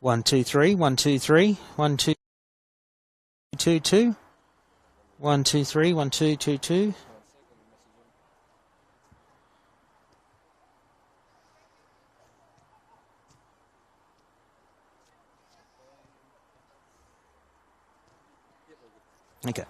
1 2 3 1 2 3 1 2 2 2 1 2 3 1 2 2 2. Okay.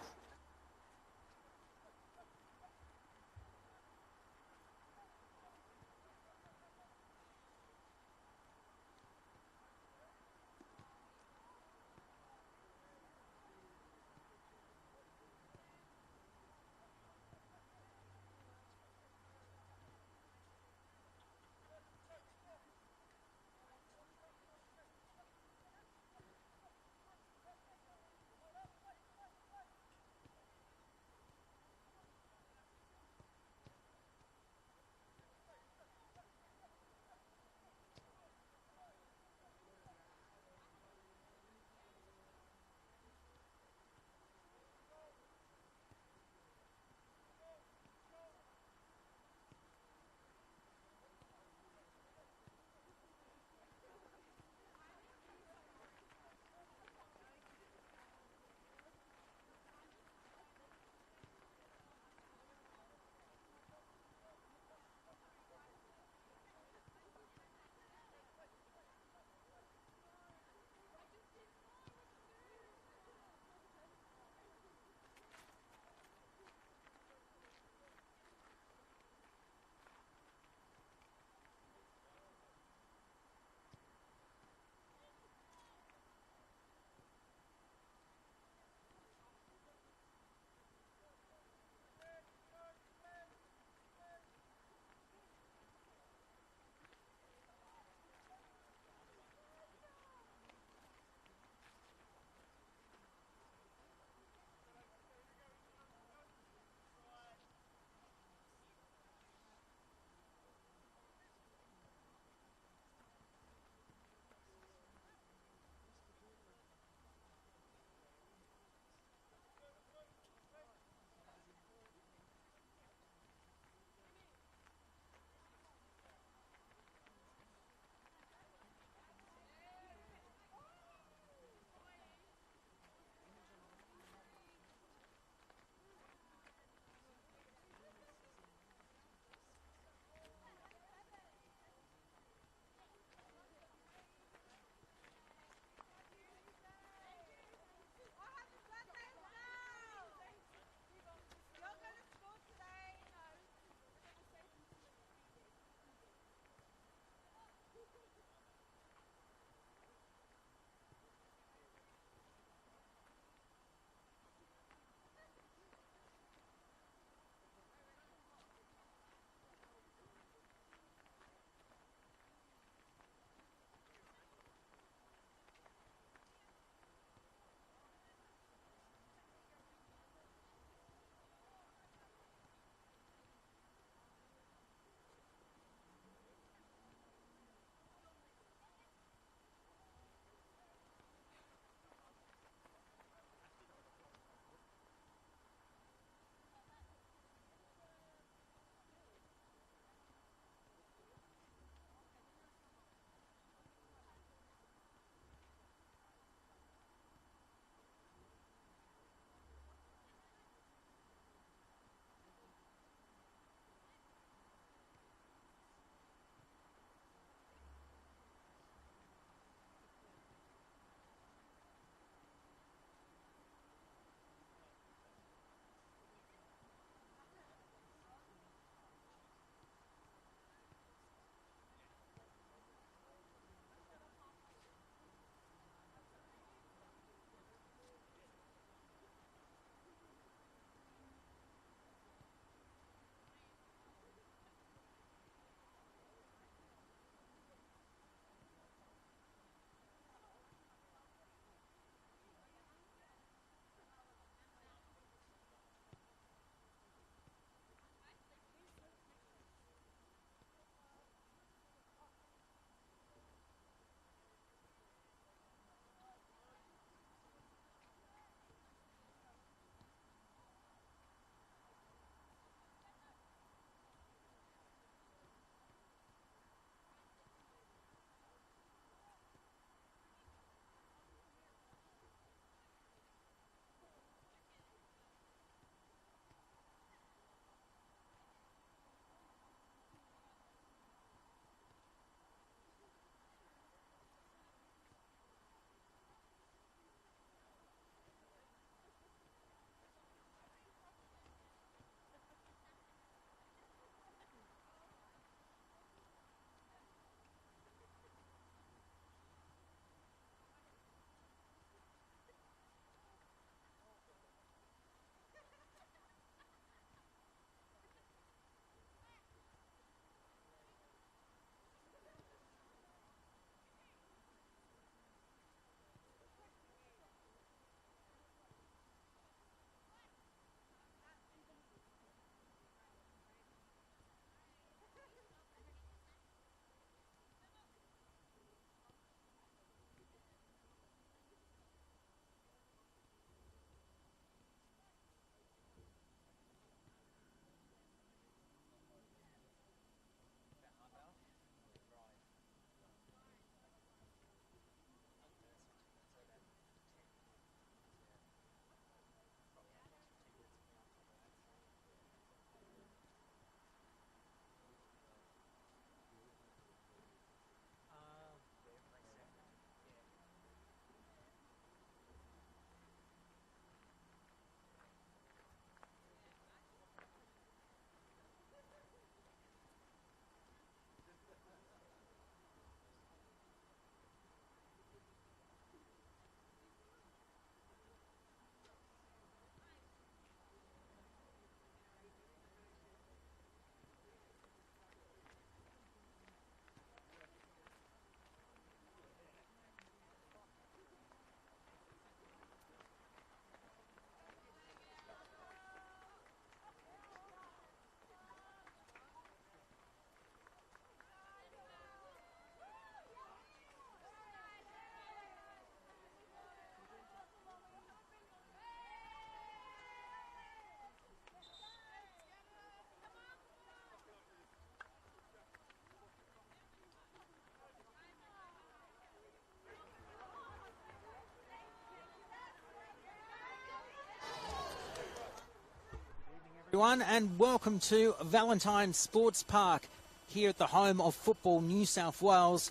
Everyone, and welcome to Valentine Sports Park here at the home of Football New South Wales.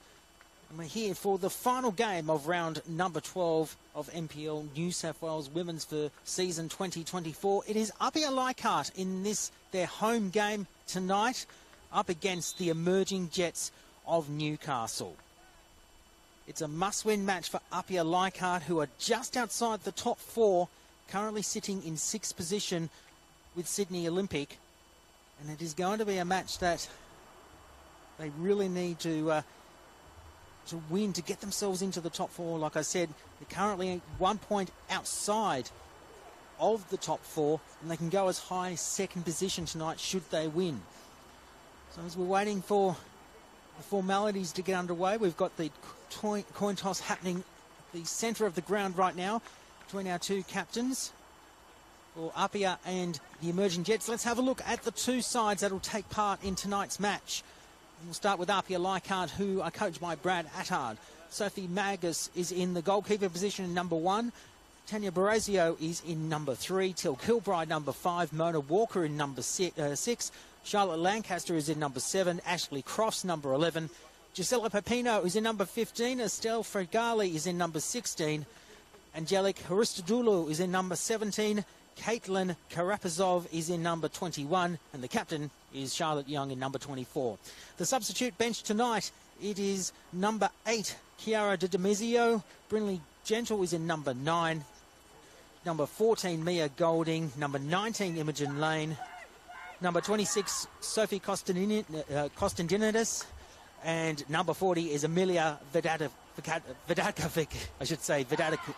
And we're here for the final game of round number 12 of NPL New South Wales Women's for season 2024. It is APIA Leichhardt in this, their home game tonight, up against the emerging Jets of Newcastle. It's a must-win match for APIA Leichhardt, who are just outside the top four, currently sitting in 6th position with Sydney Olympic. And it is going to be a match that they really need to win to get themselves into the top four. Like I said, they're currently 1 point outside of the top four, and they can go as high as 2nd position tonight should they win. So as we're waiting for the formalities to get underway, we've got the coin toss happening at the centre of the ground right now between our two captains for APIA and the emerging Jets. Let's have a look at the two sides that will take part in tonight's match. We'll start with APIA Leichhardt, who are coached by Brad Attard. Sophie Magus is in the goalkeeper position in number 1. Tanya Barazio is in number 3. Till Kilbride, number 5. Mona Walker in number 6. Charlotte Lancaster is in number 7. Ashley Crofts, number 11. Gisela Pepino is in number 15. Estelle Fregali is in number 16. Angelique Haristodoulou is in number 17. Caitlin Karapazov is in number 21, and the captain is Charlotte Young in number 24. The substitute bench tonight, it is number 8, Chiara De Demizio. Brinley Gentle is in number 9. Number 14, Mia Golding. Number 19, Imogen Lane. Number 26, Sophie Kostandinidis. And number 40 is Amelia Vidakovic. I should say Vidakovic.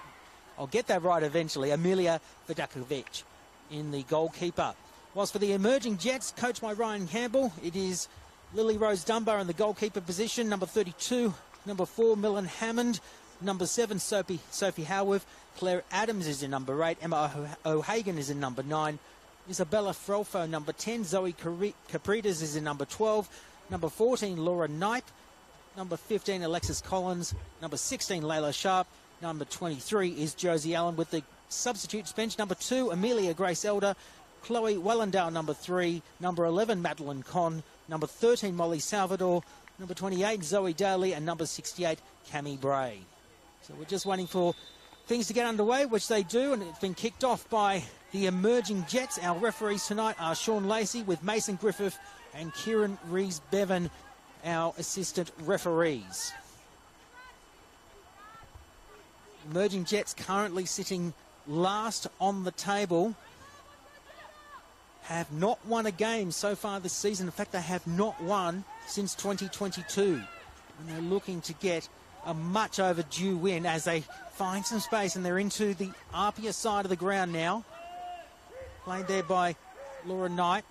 I'll get that right eventually. Amelia Vidakovic in the goalkeeper. Whilst for the emerging Jets, coached by Ryan Campbell, it is Lily Rose Dunbar in the goalkeeper position. Number 32, number 4, Millen Hammond. Number 7, Sophie Howarth. Claire Adams is in number 8. Emma O'Hagan is in number 9. Isabella Frolfo, number 10. Zoe Capritas is in number 12. Number 14, Laura Knipe. Number 15, Alexis Collins. Number 16, Layla Sharp. Number 23 is Josie Allen with the substitutes bench. Number 2, Amelia Grace Elder. Chloe Wellendale, number 3. Number 11, Madeline Conn. Number 13, Molly Salvador. Number 28, Zoe Daly. And number 68, Cami Bray. So we're just waiting for things to get underway, which they do, and it's been kicked off by the emerging Jets. Our referees tonight are Sean Lacey with Mason Griffith and Kieran Rees-Bevan, our assistant referees. Emerging Jets currently sitting last on the table. Have not won a game so far this season. In fact, they have not won since 2022. And they're looking to get a much overdue win as they find some space, and they're into the APIA side of the ground now. Played there by Laura Knight.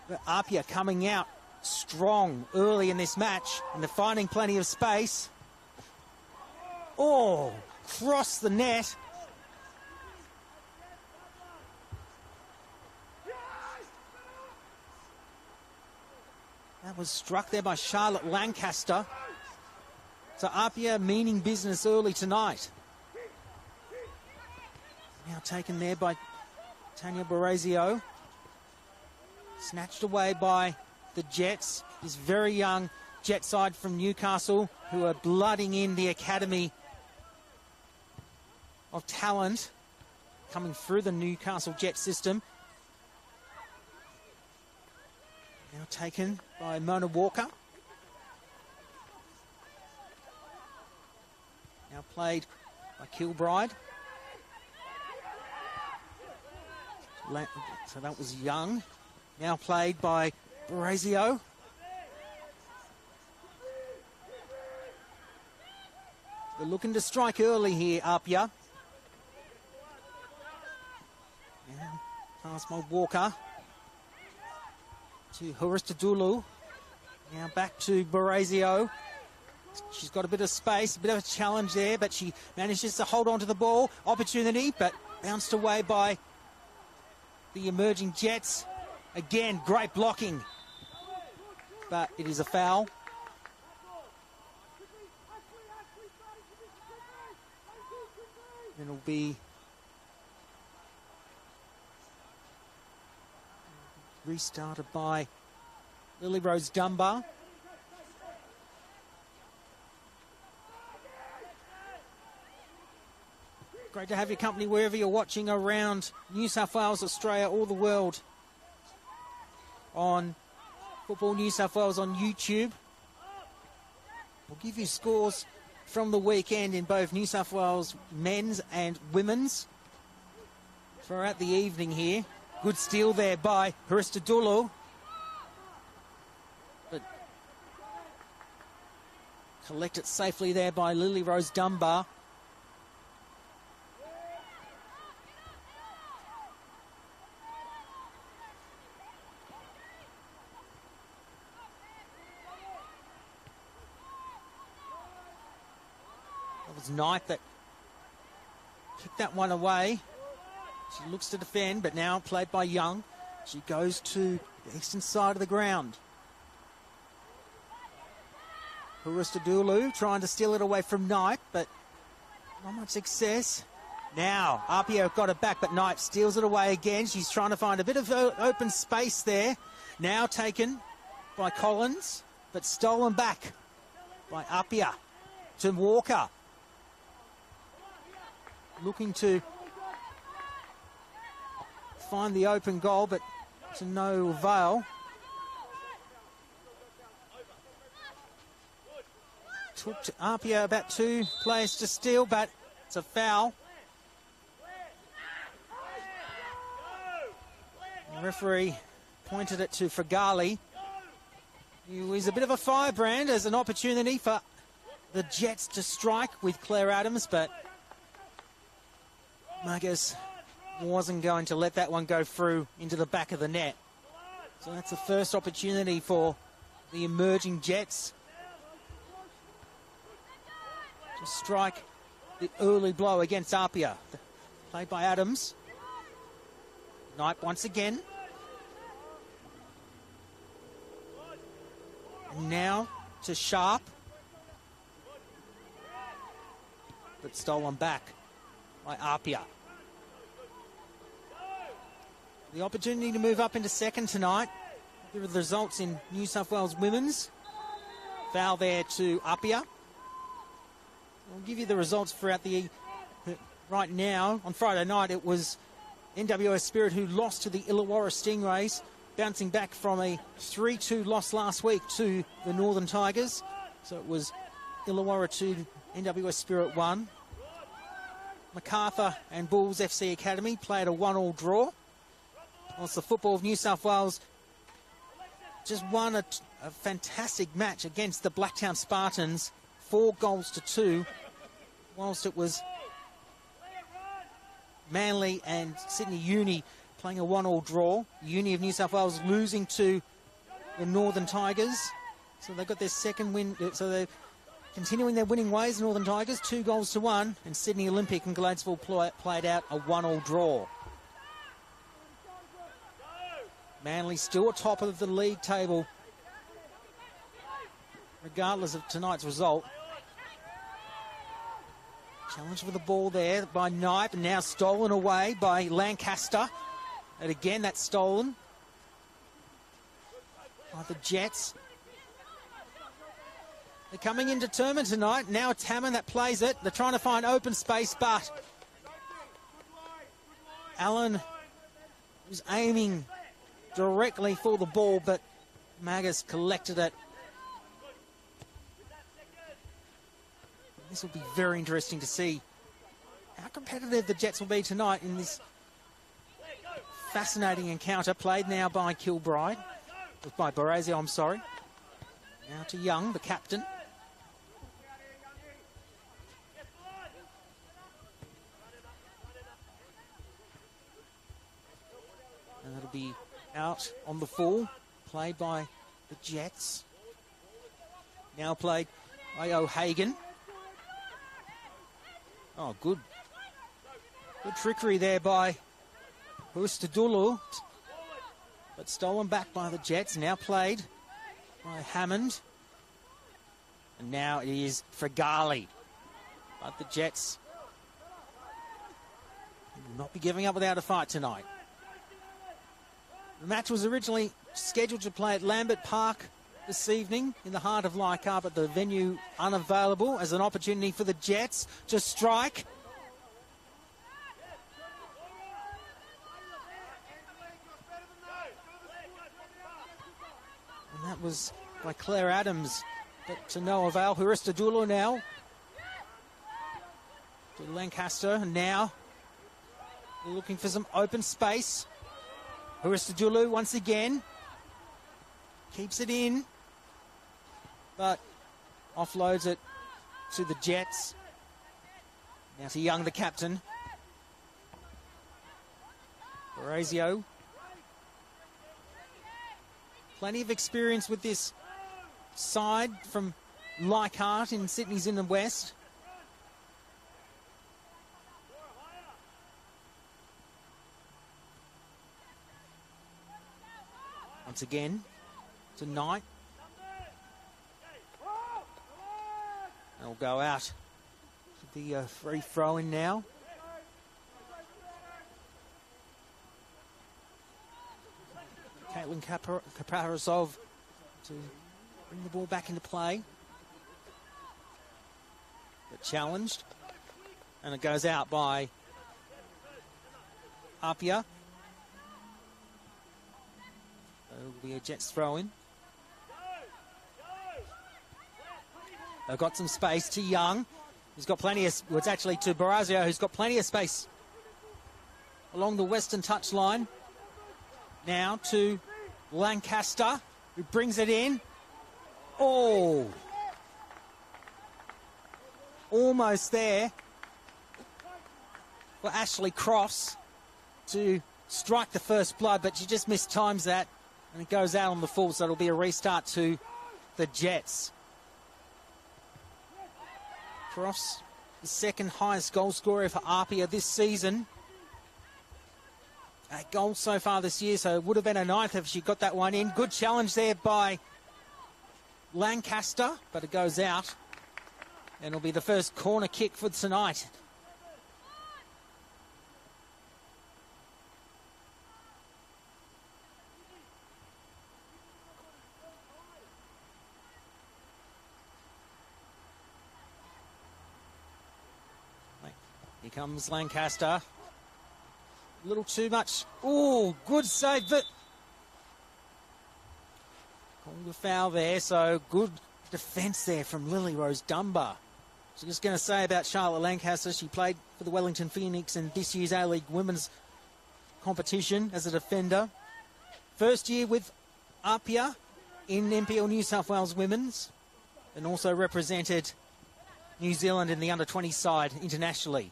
But APIA coming out strong early in this match, and they're finding plenty of space. Oh, cross the net. That was struck there by Charlotte Lancaster. So APIA meaning business early tonight. Now taken there by Tanya Barazio. Snatched away by the Jets. This very young Jet side from Newcastle who are blooding in the academy of talent coming through the Newcastle Jet system. Now taken by Mona Walker. Now played by Kilbride. So that was Young. Now played by Barazio. They're looking to strike early here, APIA. And pass by Walker to Haristodoulou. Now back to Barazio. She's got a bit of space, a bit of a challenge there, but she manages to hold on to the ball. Opportunity, but bounced away by the emerging Jets. Again, great blocking, but it is a foul. And it'll be restarted by Lily Rose Dunbar. Great to have your company wherever you're watching around New South Wales, Australia, or the world on Football New South Wales on YouTube. We'll give you scores from the weekend in both New South Wales men's and women's throughout the evening here. Good steal there by Haristadulu. But collected safely there by Lily Rose Dunbar. Knight that kicked that one away. She looks to defend, but now played by Young. She goes to the eastern side of the ground. Haristadulu trying to steal it away from Knight, but not much success. Now, APIA got it back, but Knight steals it away again. She's trying to find a bit of open space there. Now taken by Collins, but stolen back by APIA to Walker. Looking to find the open goal, but to no avail. Took to APIA about 2 players to steal, but it's a foul. The referee pointed it to Fagali. He was a bit of a firebrand as an opportunity for the Jets to strike with Claire Adams, but Magas wasn't going to let that one go through into the back of the net. So that's the first opportunity for the emerging Jets to strike the early blow against APIA. Played by Adams. Knight once again. And now to Sharp. But stolen back by APIA. The opportunity to move up into second tonight. Here are the results in New South Wales women's. Foul there to APIA. I'll give you the results throughout the... Right now, on Friday night, it was NWS Spirit who lost to the Illawarra Stingrays, bouncing back from a 3-2 loss last week to the Northern Tigers. So it was Illawarra 2, NWS Spirit 1. MacArthur and Bulls FC Academy played a 1-1 draw. Whilst the Football of New South Wales just won a fantastic match against the Blacktown Spartans, 4-2, whilst it was Manly and Sydney Uni playing a 1-1 draw. Uni of New South Wales losing to the Northern Tigers. So they got their second win. So they're continuing their winning ways, Northern Tigers, 2-1. And Sydney Olympic and Gladesville played out a 1-1 draw. Manly still atop of the league table, regardless of tonight's result. Challenge for the ball there by Knight, and now stolen away by Lancaster. And again, that's stolen by the Jets. They're coming in determined tonight. Now it's Hammond that plays it. They're trying to find open space, but Allen was aiming directly for the ball, but Magas collected it. This will be very interesting to see how competitive the Jets will be tonight in this fascinating encounter, played now by Kilbride, by Barazio, I'm sorry. Now to Young, the captain. And that'll be out on the full, played by the Jets. Now played by O'Hagan. Oh, good trickery there by Haristadulu, but stolen back by the Jets. Now played by Hammond. And now it is Fagali. But the Jets will not be giving up without a fight tonight. The match was originally scheduled to play at Lambert Park this evening in the heart of Leichhardt, but the venue unavailable as an opportunity for the Jets to strike. And that was by Claire Adams, but to no avail. Huristadulu now to Lancaster, and now they're looking for some open space. Huristadulu once again keeps it in, but offloads it to the Jets. Now to Young, the captain. Orazio. Plenty of experience with this side from Leichhardt in Sydney's in the West. Once again to Knight. And will go out to the free throw in now. Caitlin Kaparasov to bring the ball back into play. But challenged. And it goes out by APIA. It will be a Jets throw in. They've got some space to Young. He's got plenty of, well, it's actually to Barazio, who's got plenty of space along the western touchline. Now to Lancaster, who brings it in. Oh! Almost there for Ashley Cross to strike the first blood, but she just mistimes that, and it goes out on the full, so it'll be a restart to the Jets. Cross, the second highest goal scorer for APIA this season. 8 goals so far this year, so it would have been a 9th if she got that one in. Good challenge there by Lancaster, but it goes out. And it'll be the first corner kick for tonight. Here comes Lancaster. A little too much. Oh, good save, but called a foul there, so good defence there from Lily Rose Dunbar. So just going to say about Charlotte Lancaster, she played for the Wellington Phoenix in this year's A-League women's competition as a defender. First year with APIA in NPL New South Wales women's, and also represented New Zealand in the under-20 side internationally.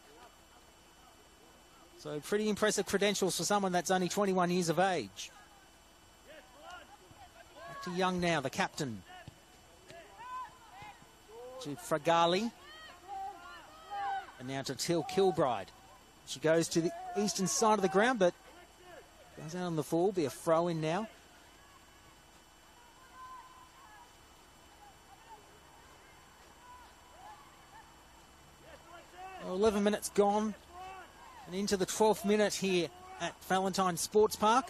So pretty impressive credentials for someone that's only 21 years of age. Back to Young now, the captain. To Fragali. And now to Till Kilbride. She goes to the eastern side of the ground, but goes out on the full. Be a throw in now. Well, 11 minutes gone. And into the 12th minute here at Valentine Sports Park.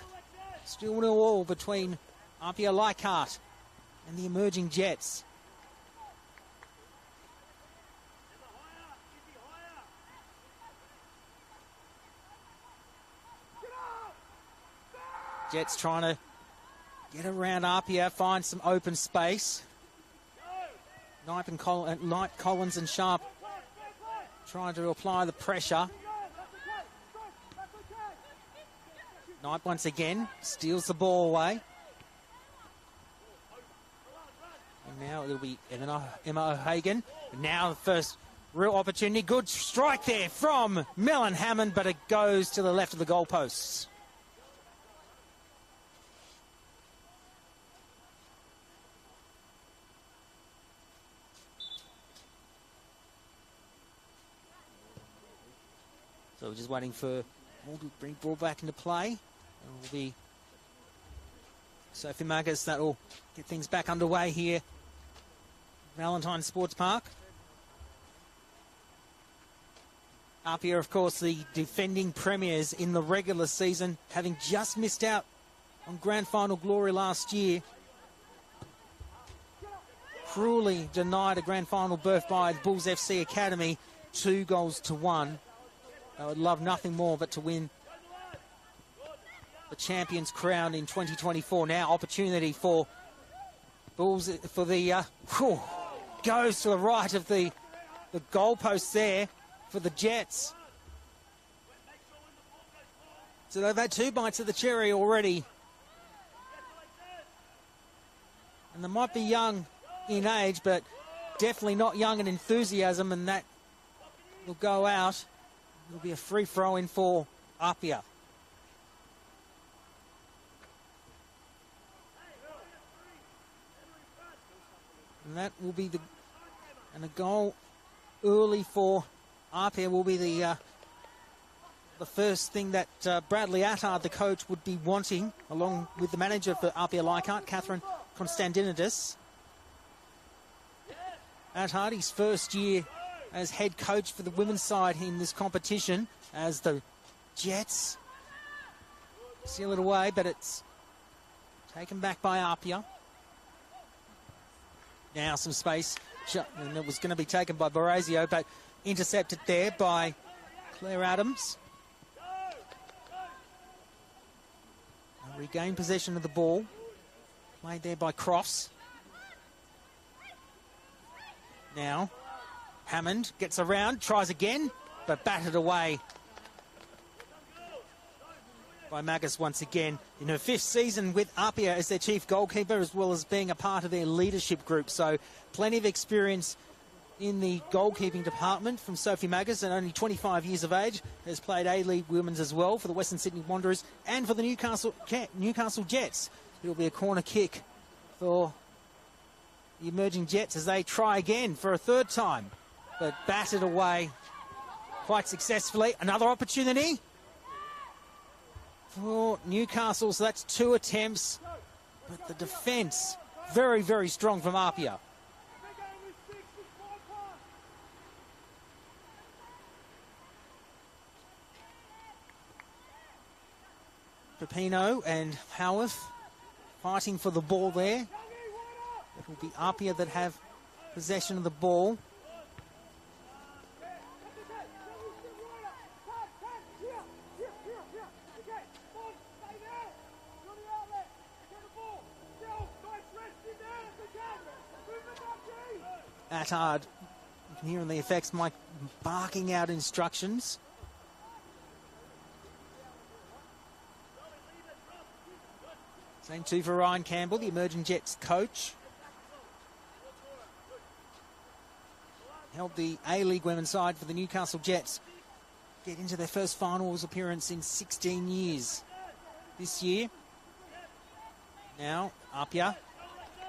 Still 0-0 between APIA Leichhardt and the emerging Jets. Jets trying to get around APIA, find some open space. Knight, Collins and Sharp trying to apply the pressure. Knight once again steals the ball away. And now it'll be Emma O'Hagan. Now the first real opportunity. Good strike there from Melon Hammond, but it goes to the left of the goalposts. So we're just waiting for ball to bring ball back into play. It will be Sophie Magas that will get things back underway here. Valentine Sports Park. APIA, of course, the defending premiers in the regular season, having just missed out on grand final glory last year. Cruelly denied a grand final berth by the Bulls FC Academy, 2-1. They would love nothing more but to win the champions crown in 2024. Now opportunity for Bulls for the goes to the right of the goalpost there for the Jets. So they've had 2 bites of the cherry already. And they might be young in age, but definitely not young in enthusiasm, and that will go out. It'll be a free throw in for APIA. And that will be a goal early for APIA will be the first thing that Bradley Leichhardt, the coach, would be wanting, along with the manager for APIA Leichhardt, Catherine Constantinidis. Leichhardt, his first year as head coach for the women's side in this competition, as the Jets seal it away, but it's taken back by APIA. Now some space, and it was going to be taken by Barazio, but intercepted there by Claire Adams. Regained possession of the ball. Played there by Cross. Now, Hammond gets around, tries again, but batted away by Magus once again. In her 5th season with APIA as their chief goalkeeper, as well as being a part of their leadership group. So plenty of experience in the goalkeeping department from Sophie Magus, and only 25 years of age, has played A-League Women's as well for the Western Sydney Wanderers and for the Newcastle Jets. It'll be a corner kick for the emerging Jets as they try again for a 3rd time, but batted away quite successfully. Another opportunity for Newcastle, so that's 2 attempts, but the defence very, very strong from APIA. Pepino and Howarth fighting for the ball there. It will be APIA that have possession of the ball. Leichhardt, you can hear in the effects Mike barking out instructions. Same 2 for Ryan Campbell, the emerging Jets coach. Held the A-League women's side for the Newcastle Jets get into their first finals appearance in 16 years this year. Now, APIA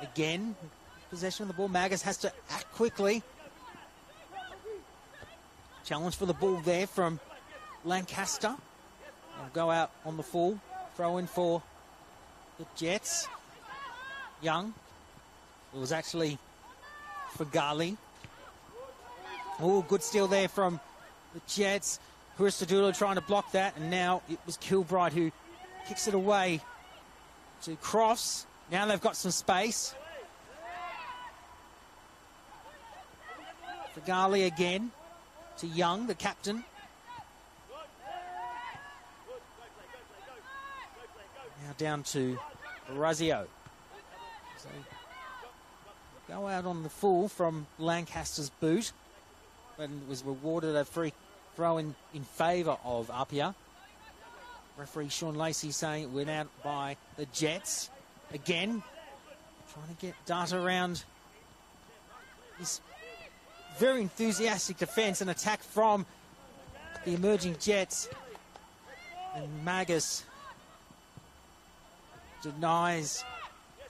again, possession of the ball. Magus has to act quickly. Challenge for the ball there from Lancaster. They'll go out on the full. Throw in for the Jets. Young. It was actually for Gali. Oh, good steal there from the Jets. Huristadulo trying to block that, and now it was Kilbride who kicks it away to Cross. Now they've got some space. For Gali again to Young, the captain. Now down to Barazio. So go out on the full from Lancaster's boot, but it was rewarded a free throw in favour of APIA. Referee Sean Lacey saying it went out by the Jets. Again, trying to get data around this very enthusiastic defence and attack from the emerging Jets. And Magus denies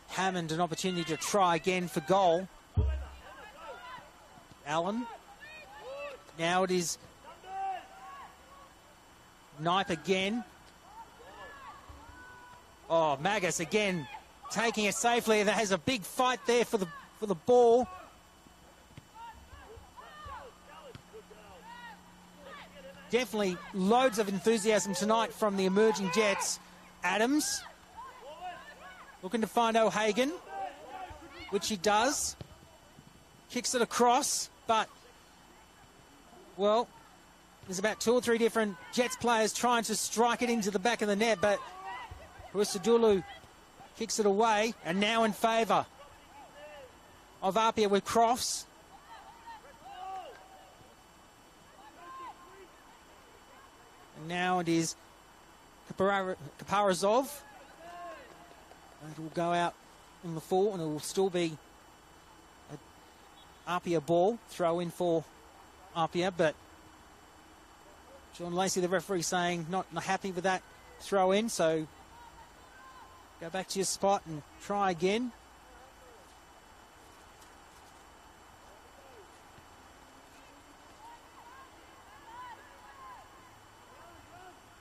Hammond an opportunity to try again for goal. Allen. Now it is Knipe again. Oh, Magus again taking it safely. There has a big fight there for the ball. Definitely loads of enthusiasm tonight from the emerging Jets. Adams Looking to find O'Hagan, which he does. Kicks it across, but, well, there's about 2 or 3 different Jets players trying to strike it into the back of the net, but Hurisadulu kicks it away, and now in favour of APIA with Crofts. And now it is Kaparazov. It will go out in the full, and it will still be an APIA ball, throw in for APIA, but John Lacey, the referee, saying not happy with that throw in, so go back to your spot and try again.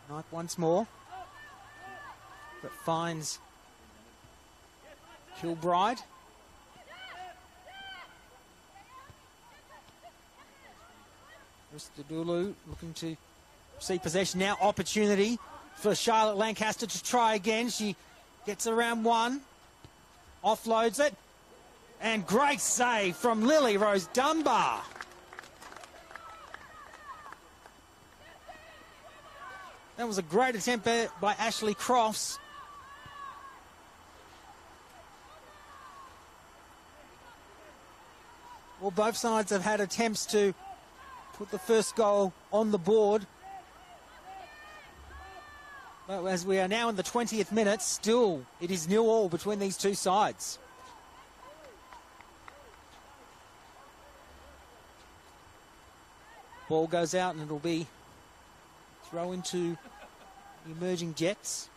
Knight once more, but finds Kilbride. Ristadulu looking to see possession now. Opportunity for Charlotte Lancaster to try again. She gets around one, offloads it, and great save from Lily Rose Dunbar. That was a great attempt by Ashley Crofts. Well, both sides have had attempts to put the first goal on the board. But as we are now in the 20th minute, still it is 0-0 between these two sides. Ball goes out and it'll be throw into the emerging Jets.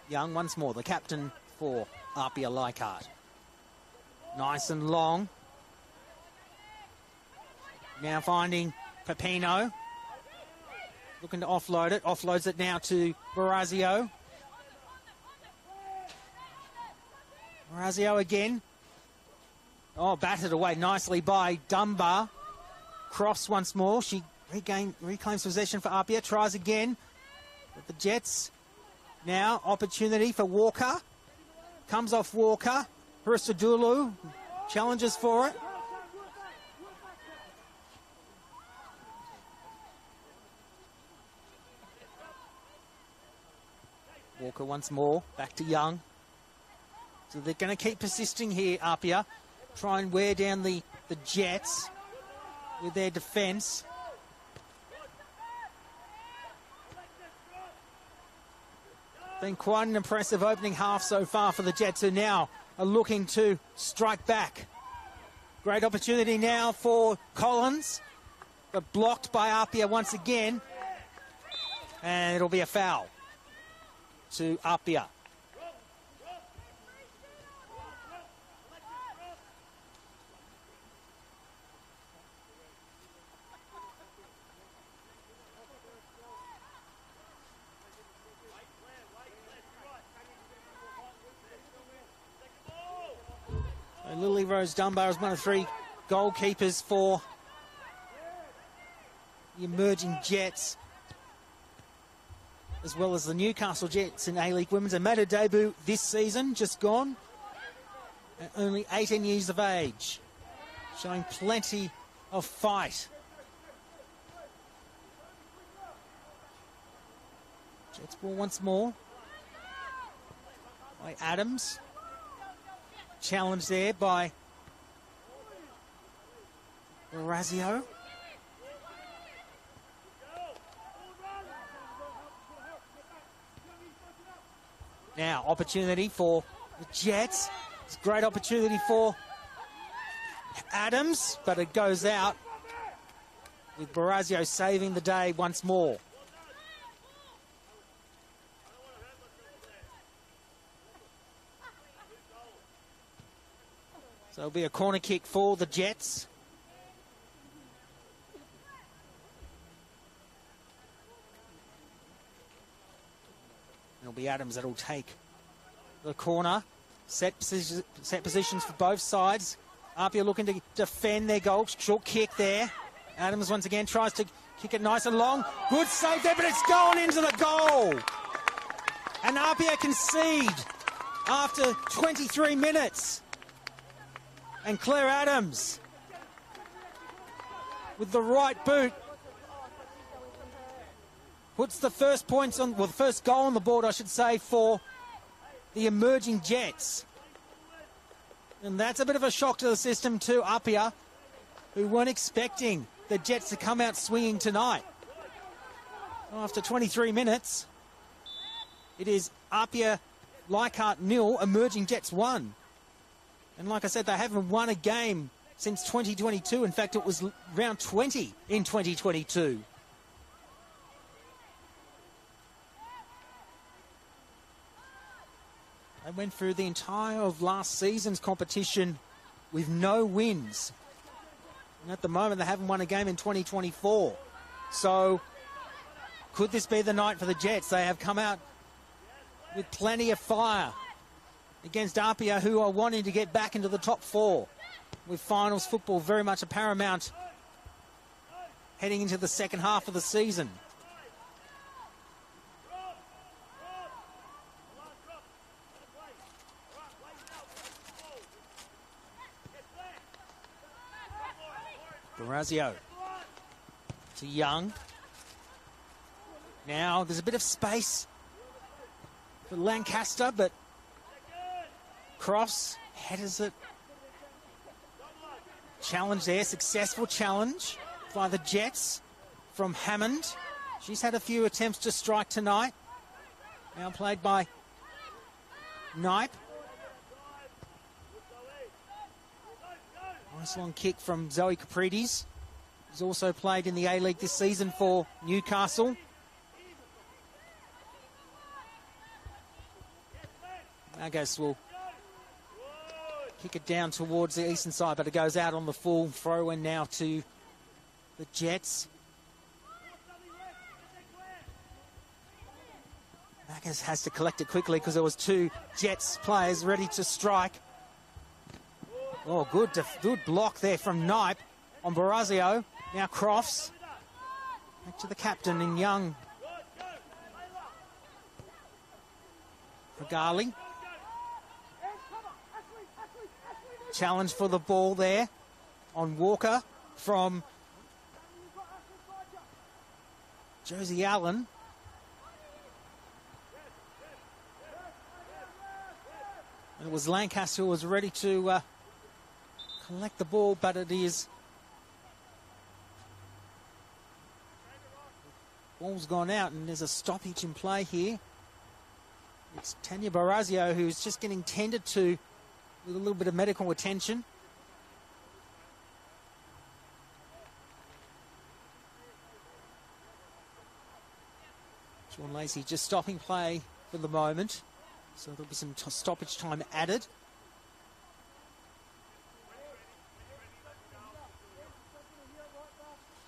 Young once more, the captain for APIA Leichhardt. Nice and long. Now finding Pepino. Looking to offload it. Offloads it now to Barazio. Barazio again. Oh, batted away nicely by Dunbar. Cross once more. She reclaims possession for APIA. Tries again with the Jets. Now, opportunity for Walker. Comes off Walker. Hurisadulu challenges for it. Walker once more. Back to Young. So they're going to keep persisting here, APIA. Try and wear down the Jets with their defence. Been quite an impressive opening half so far for the Jets, who now are looking to strike back. Great opportunity now for Collins, but blocked by APIA once again. And it'll be a foul to APIA. Lily Rose Dunbar is one of 3 goalkeepers for the emerging Jets, as well as the Newcastle Jets in A-League Women's, and made her debut this season, just gone, at only 18 years of age, showing plenty of fight. Jets ball once more by Adams. Challenge there by Barazio. Now, opportunity for the Jets. It's a great opportunity for Adams, but it goes out with Barazio saving the day once more. So it'll be a corner kick for the Jets. It'll be Adams that'll take the corner. Set positions for both sides. APIA looking to defend their goal. Short kick there. Adams once again tries to kick it nice and long. Good save there, but it's going into the goal. And APIA concede after 23 minutes. And Claire Adams with the right boot puts the first points on, well, the first goal on the board, I should say, for the emerging Jets. And that's a bit of a shock to the system too, APIA, who weren't expecting the Jets to come out swinging tonight. After 23 minutes, it is APIA Leichhardt 0, emerging Jets 1. And like I said, they haven't won a game since 2022. In fact, it was round 20 in 2022. They went through the entire of last season's competition with no wins. And at the moment, they haven't won a game in 2024. So, could this be the night for the Jets? They have come out with plenty of fire against APIA, who are wanting to get back into the top 4, with finals football very much a paramount heading into the second half of the season. Barazio to Young. Now there's a bit of space for Lancaster, but Cross headers it. Challenge there, successful challenge by the Jets from Hammond. She's had a few attempts to strike tonight. Now played by Knipe. Nice long kick from Zoe Caprides, who's also played in the A-League this season for Newcastle. Magos will kick it down towards the eastern side, but it goes out on the full throw-in now to the Jets. Magos has to collect it quickly because there was 2 Jets players ready to strike. Oh, good block there from Knipe on Barazio. Now Crofts. Back to the captain in Young. Regali. Challenge for the ball there on Walker from Josie Allen. And it was Lancaster who was ready to collect the ball, but it is... Ball's gone out and there's a stoppage in play here. It's Tanya Barazio who's just getting tended to with a little bit of medical attention. Sean Lacey just stopping play for the moment, so there'll be some stoppage time added.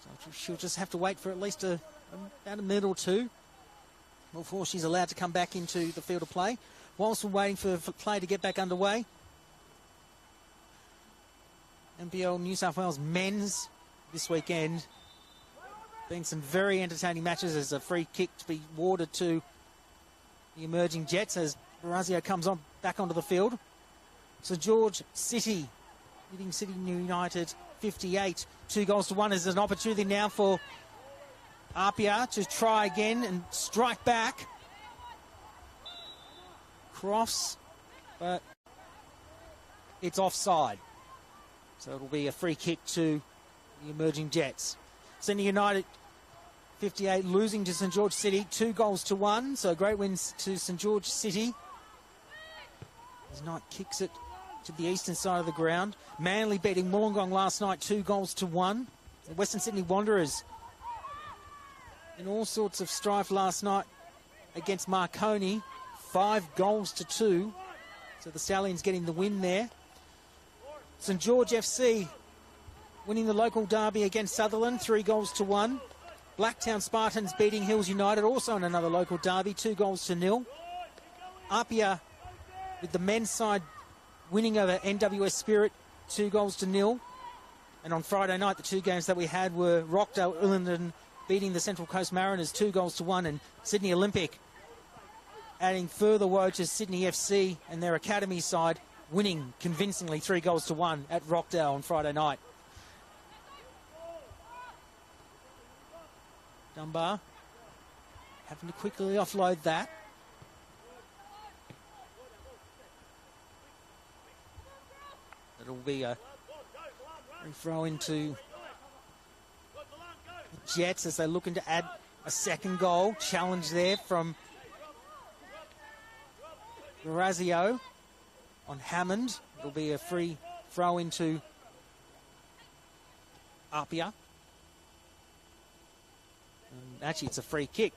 So she'll just have to wait for at least about a minute or 2 before she's allowed to come back into the field of play. Whilst we're waiting for play to get back underway, NPL New South Wales men's this weekend. Been some very entertaining matches. There's a free kick to be awarded to the emerging Jets as Barazio comes on back onto the field. St George City leading Sydney United 58, 2-1. There's an opportunity now for APIA to try again and strike back. Cross, but it's offside. So it'll be a free kick to the emerging Jets. Sydney United 58 losing to St George City, 2-1. So great wins to St George City. As Knight kicks it to the eastern side of the ground. Manly beating Wollongong last night, 2-1. The Western Sydney Wanderers in all sorts of strife last night against Marconi, 5-2. So the Stallions getting the win there. St George FC winning the local derby against Sutherland, 3-1. Blacktown Spartans beating Hills United, also in another local derby, 2-0. APIA with the men's side winning over NWS Spirit, 2-0. And on Friday night, the two games that we had were Rockdale Illingdon beating the Central Coast Mariners 2-1, and Sydney Olympic adding further woe to Sydney FC and their academy side, winning convincingly 3-1 at Rockdale on Friday night. Dunbar having to quickly offload that. It'll be a throw into the Jets as they're looking to add a second goal. Challenge there from Razio on Hammond. It'll be a free throw into APIA. And actually, it's a free kick.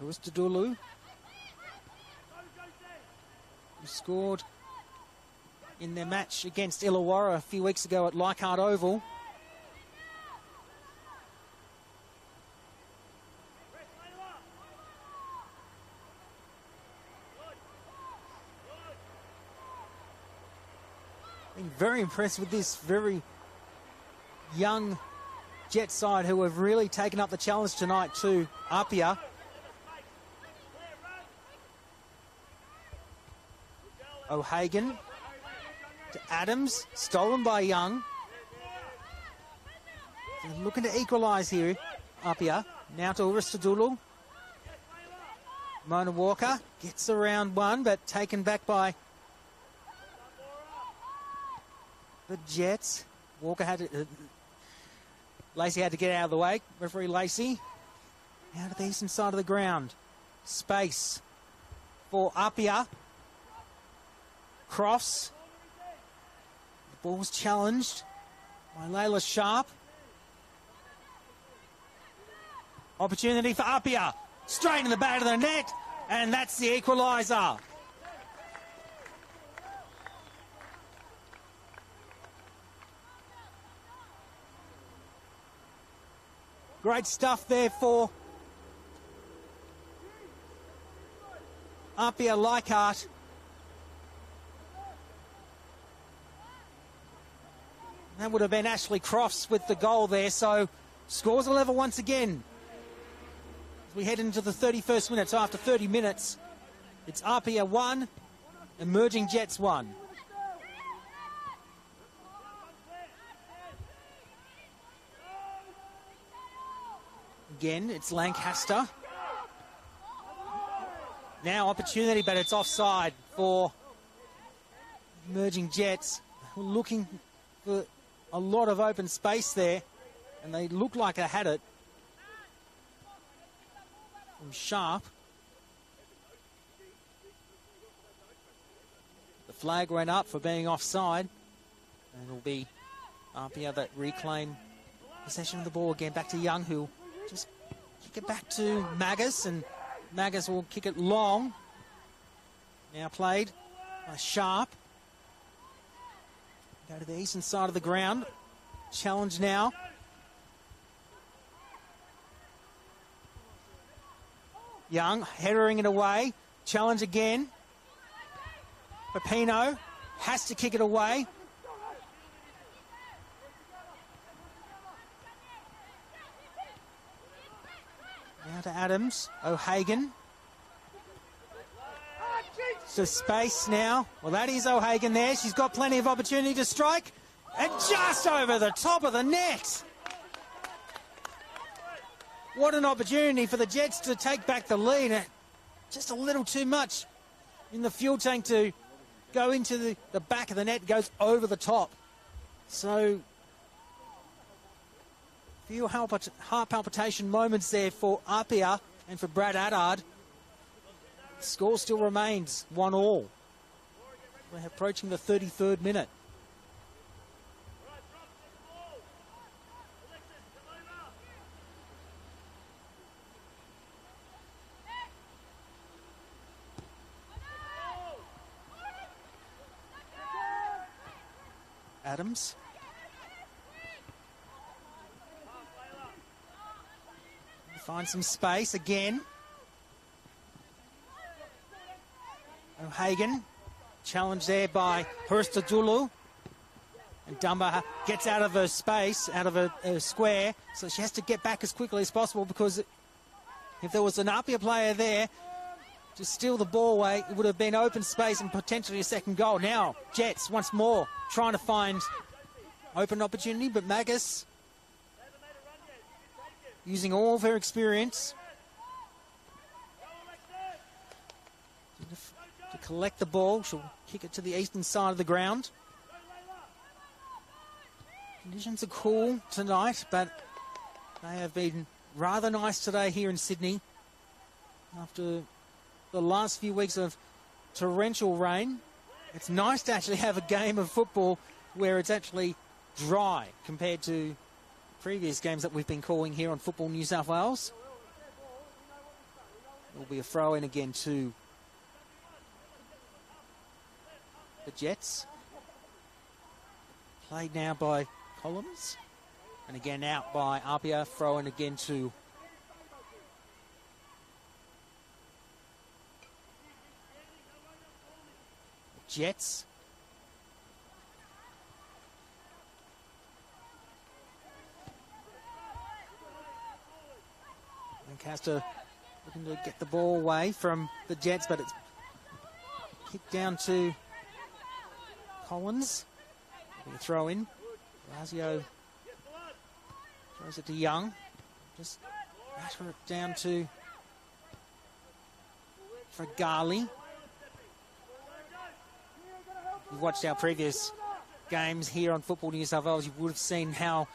Rustadulu, who scored in their match against Illawarra a few weeks ago at Leichhardt Oval. Been very impressed with this very young Jet side who have really taken up the challenge tonight to APIA. O'Hagan to Adams, stolen by Young. They're looking to equalise here, APIA. Now to Aristodulu. Mona Walker gets around one, but taken back by the Jets. Walker had to, Lacey had to get out of the way. Referee Lacey. Now to the eastern side of the ground. Space for APIA. Cross. The ball's challenged by Layla Sharp. Opportunity for APIA. Straight in the back of the net. And that's the equaliser. Great stuff there for APIA Leichhardt. That would have been Ashley Crofts with the goal there, so scores a level once again. As we head into the 31st minute, so after 30 minutes, it's APIA 1, Emerging Jets 1. Again, it's Lancaster. Now opportunity, but it's offside for Emerging Jets. We're looking for a lot of open space there, and they look like they had it. From Sharp. The flag went up for being offside, and it'll be APIA that reclaim possession of the ball again. Back to Young, who just kick it back to Magus, and Magus will kick it long. Now played by Sharp. Go to the eastern side of the ground. Challenge now. Young headering it away. Challenge again. Pepino has to kick it away. Now to Adams. O'Hagan. To space now. Well, that is O'Hagan there. She's got plenty of opportunity to strike. And just over the top of the net. What an opportunity for the Jets to take back the lead. Just a little too much in the fuel tank to go into the back of the net. Goes over the top. So, few heart palpitation moments there for APIA and for Brad Addard. The score still remains 1-1. We're approaching the 33rd minute. Adams. Find some space again. O'Hagan, challenged there by Hurstadulu. And Dumba gets out of her space, out of her square, so she has to get back as quickly as possible, because if there was an APIA player there to steal the ball away, it would have been open space and potentially a second goal. Now, Jets once more trying to find open opportunity, but Magus using all of her experience to collect the ball. She'll kick it to the eastern side of the ground. Conditions are cool tonight, but they have been rather nice today here in Sydney after the last few weeks of torrential rain. It's nice to actually have a game of football where it's actually dry compared to previous games that we've been calling here on Football New South Wales. There'll be a throw in again to the Jets. Played now by Collins, and again out by APIA. Throw in again to Jets. Lancaster looking to get the ball away from the Jets, but it's kicked down to Collins. A throw in. Razio throws it to Young. Just batter it down to Fragali. You've watched our previous games here on Football New South Wales. You would have seen how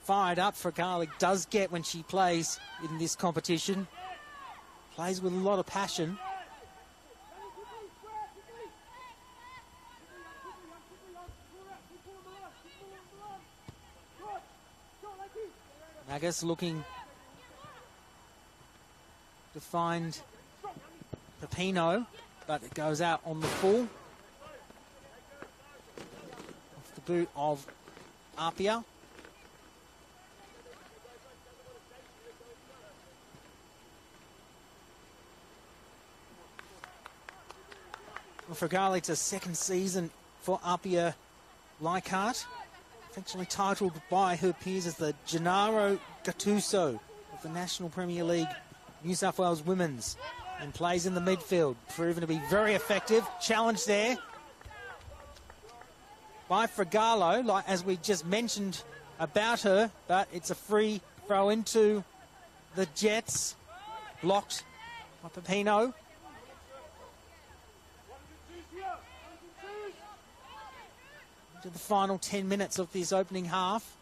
fired up Fragali does get when she plays in this competition. Plays with a lot of passion. Magus looking to find Pepino, but it goes out on the full. Off the boot of APIA. Well, for Garley, it's a second season for APIA Leichhardt. Affectionately titled by her peers as the Gennaro Gattuso of the National Premier League New South Wales Women's, and plays in the midfield, proven to be very effective. Challenge there by Fragallo, like as we just mentioned about her, but it's a free throw into the Jets, blocked by Pepino. To the final 10 minutes of this opening half,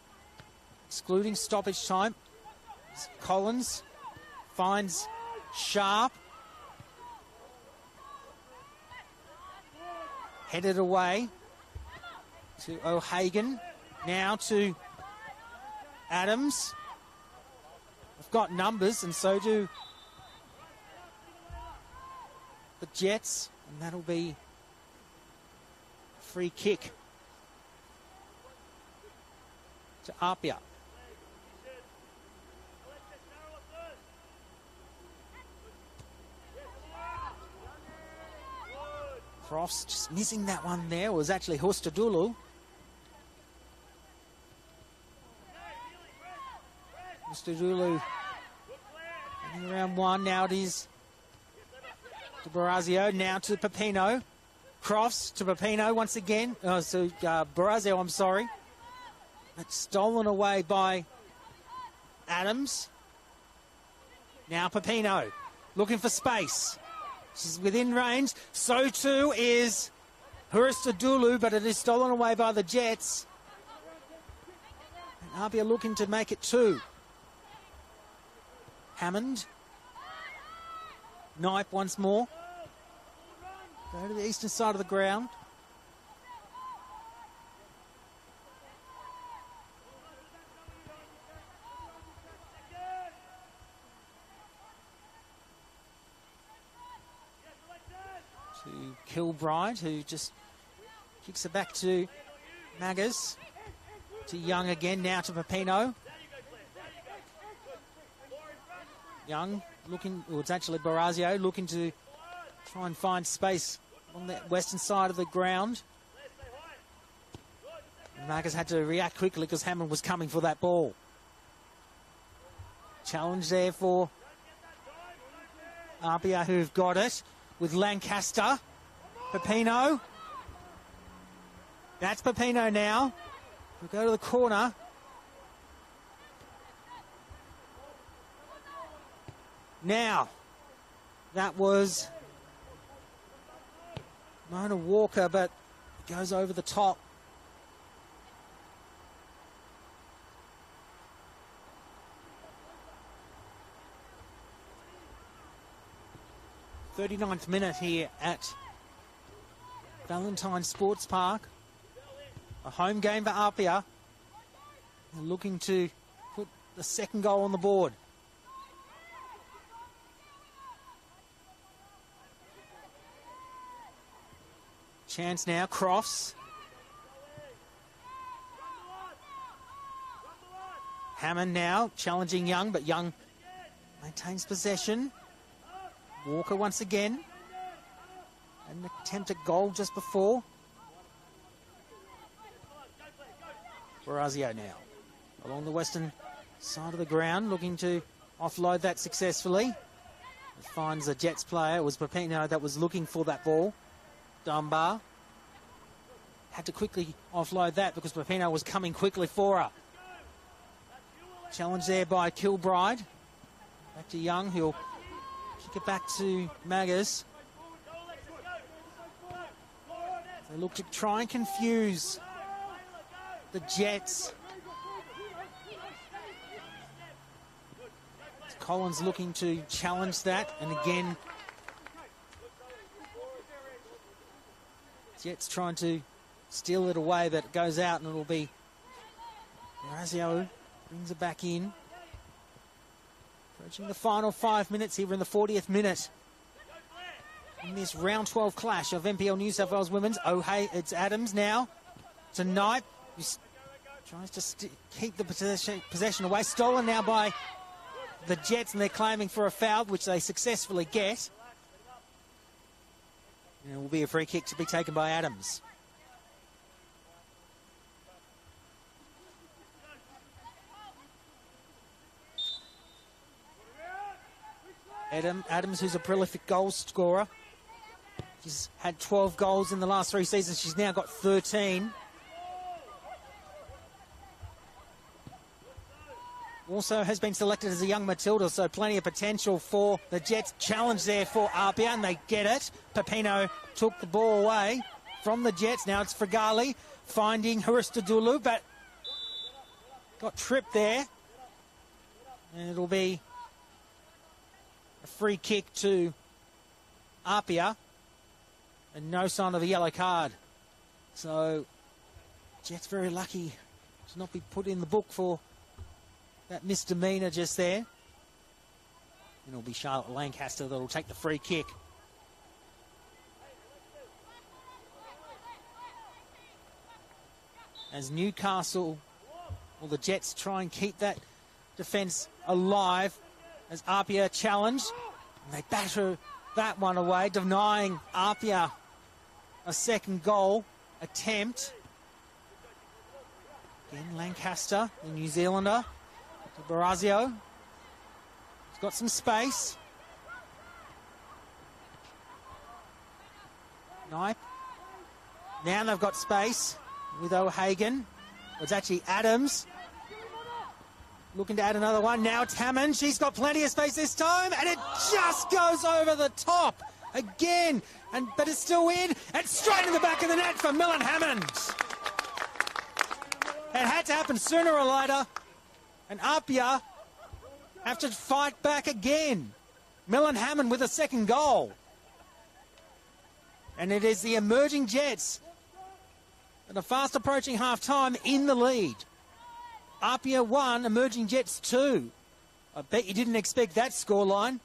excluding stoppage time. Collins finds Sharp. Headed away to O'Hagan. Now to Adams. They've got numbers, and so do the Jets. And that'll be a free kick to APIA. Crofts just missing that one there. It was actually Hurstadulu. Hurstadulu around one. Now it is to Barazio. Now to Pepino. Crofts to Pepino once again. Barazio, I'm sorry. It's stolen away by Adams. Now Pepino looking for space. She's within range. So too is Hurstadulu, but it is stolen away by the Jets. And APIA looking to make it 2. Hammond. Knipe once more. Go to the eastern side of the ground. To Kilbride, who just kicks it back to Maggers. To Young again, now to Pepino. Young looking, well, it's actually Barazio looking to try and find space on the western side of the ground. Marcus had to react quickly because Hammond was coming for that ball. Challenge there for APIA, who've got it with Lancaster. Pepino. That's Pepino now. We'll go to the corner. Now, that was Mona Walker, but it goes over the top. "39th minute here at Valentine Sports Park. A home game for APIA. They're looking to put the second goal on the board. Chance now, cross. Hammond now challenging Young, but Young maintains possession. Walker once again. An attempt at goal just before. Barazio now along the western side of the ground, looking to offload that successfully. It finds a Jets player. It was Pepino that was looking for that ball. Dunbar had to quickly offload that because Pepino was coming quickly for her. Challenge there by Kilbride. Back to Young, who'll kick it back to Maggers. They look to try and confuse the Jets. Collins looking to challenge that, and again Jets trying to steal it away, but it goes out, and it'll be Razio brings it back in. Approaching the final 5 minutes here in the 40th minute in this round 12 clash of NPL New South Wales Women's. Oh, hey, it's Adams now to Knipe, who tries to keep the possession away. Stolen now by the Jets, and they're claiming for a foul, which they successfully get. And it will be a free kick to be taken by Adams. Adams, who's a prolific goal scorer. She's had 12 goals in the last 3 seasons. She's now got 13. Also has been selected as a young Matilda, so plenty of potential for the Jets. Challenge there for APIA, and they get it. Pepino took the ball away from the Jets. Now it's Fragali finding Haristadulu, but got tripped there. And it'll be a free kick to APIA, and no sign of a yellow card. So Jets very lucky to not be put in the book for that misdemeanor just there. And it'll be Charlotte Lancaster that'll take the free kick. As Newcastle, well, the Jets try and keep that defence alive as APIA challenge. And they batter that one away, denying APIA a second goal attempt. Again, Lancaster, the New Zealander. Barazio. He's got some space. Knipe. Now they've got space with O'Hagan. It's actually Adams. Looking to add another one. Now it's Hammond. She's got plenty of space this time, and it just goes over the top again. But it's still in, and straight in the back of the net for Millen Hammond. It had to happen sooner or later. And APIA have to fight back again. Millen Hammond with a second goal. And it is the emerging Jets that are fast approaching half-time in the lead. APIA 1, emerging Jets 2. I bet you didn't expect that scoreline.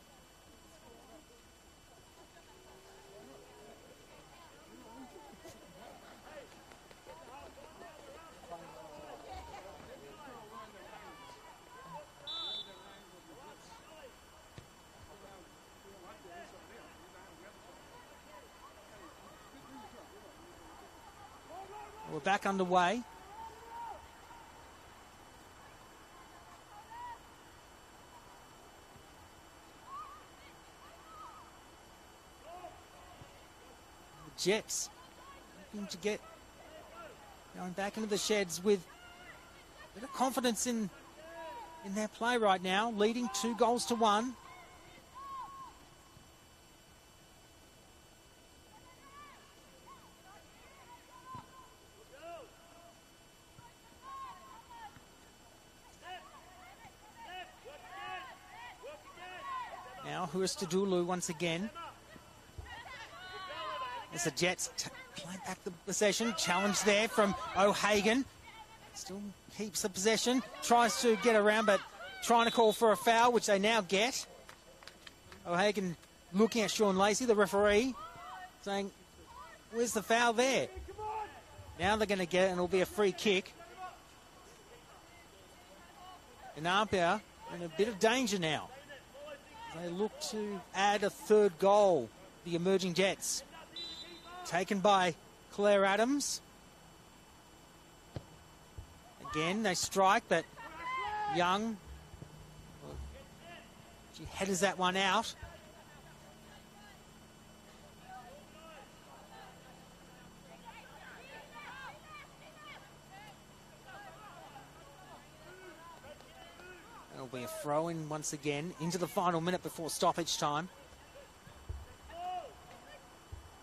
We're back underway. The Jets looking to get going back into the sheds with a bit of confidence in their play right now, leading 2-1. Now Hurstadulu once again. As the Jets play back the possession. Challenge there from O'Hagan. Still keeps the possession. Tries to get around, but trying to call for a foul, which they now get. O'Hagan looking at Sean Lacey, the referee, saying, where's the foul there? Now they're going to get it, and it'll be a free kick. And APIA in a bit of danger now. They look to add a third goal, the emerging Jets. Taken by Claire Adams. Again, they strike, but Young, well, she headers that one out. It'll be a throw-in once again into the final minute before stoppage time.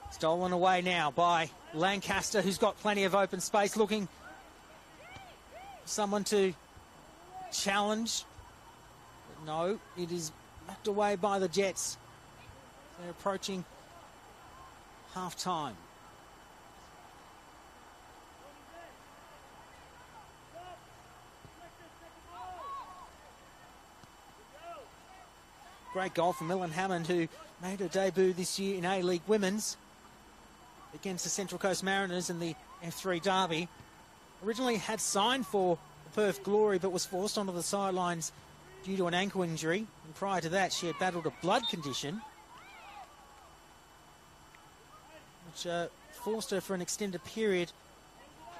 Stolen away now by Lancaster, who's got plenty of open space, looking for someone to challenge. But no, it is knocked away by the Jets. They're approaching half-time. Great goal from Ellen Hammond, who made her debut this year in A-League Women's against the Central Coast Mariners in the F3 Derby. Originally had signed for the Perth Glory, but was forced onto the sidelines due to an ankle injury. And prior to that, she had battled a blood condition, which forced her for an extended period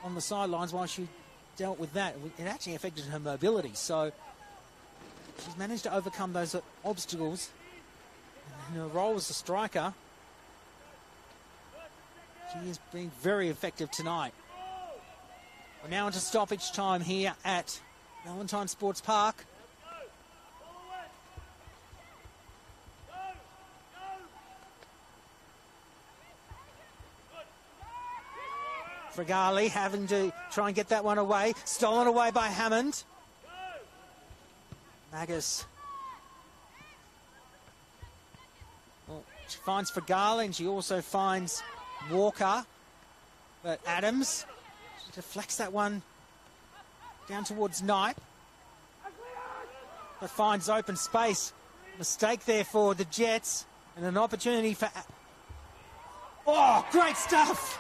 on the sidelines while she dealt with that. It actually affected her mobility, so she's managed to overcome those obstacles. And in her role as a striker, she has been very effective tonight. We're now into stoppage time here at Valentine Sports Park. Fregali having to try and get that one away. Stolen away by Hammond. Magus. Well, she finds Fregali and she also finds Walker. But Adams, she deflects that one down towards Knight. But finds open space. Mistake there for the Jets. And an opportunity for... Oh, great stuff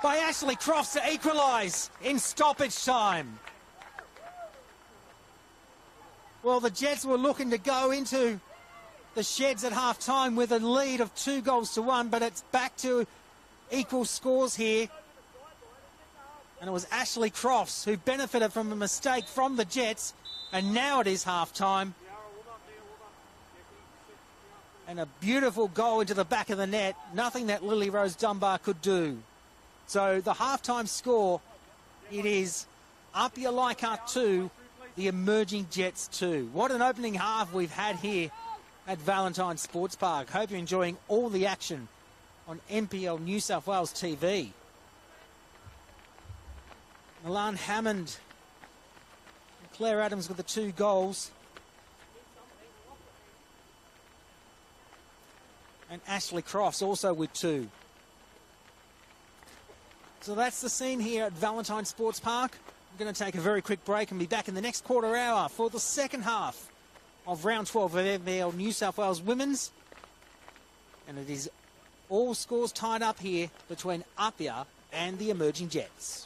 by Ashley Crofts to equalise in stoppage time. Well, the Jets were looking to go into the sheds at half-time with a lead of 2-1, but it's back to equal scores here. And it was Ashley Crofts who benefited from a mistake from the Jets, and now it is half-time. And a beautiful goal into the back of the net, nothing that Lily Rose Dunbar could do. So the half-time score, it is APIA Leichhardt 2, the emerging Jets 2. What an opening half we've had here at Valentine Sports Park. Hope you're enjoying all the action on NPL New South Wales TV. Milan Hammond and Claire Adams with the 2 goals. And Ashley Crofts also with 2. So that's the scene here at Valentine Sports Park. We're going to take a very quick break and be back in the next quarter hour for the second half of round 12 of NPL New South Wales Women's. And it is all scores tied up here between APIA and the emerging Jets.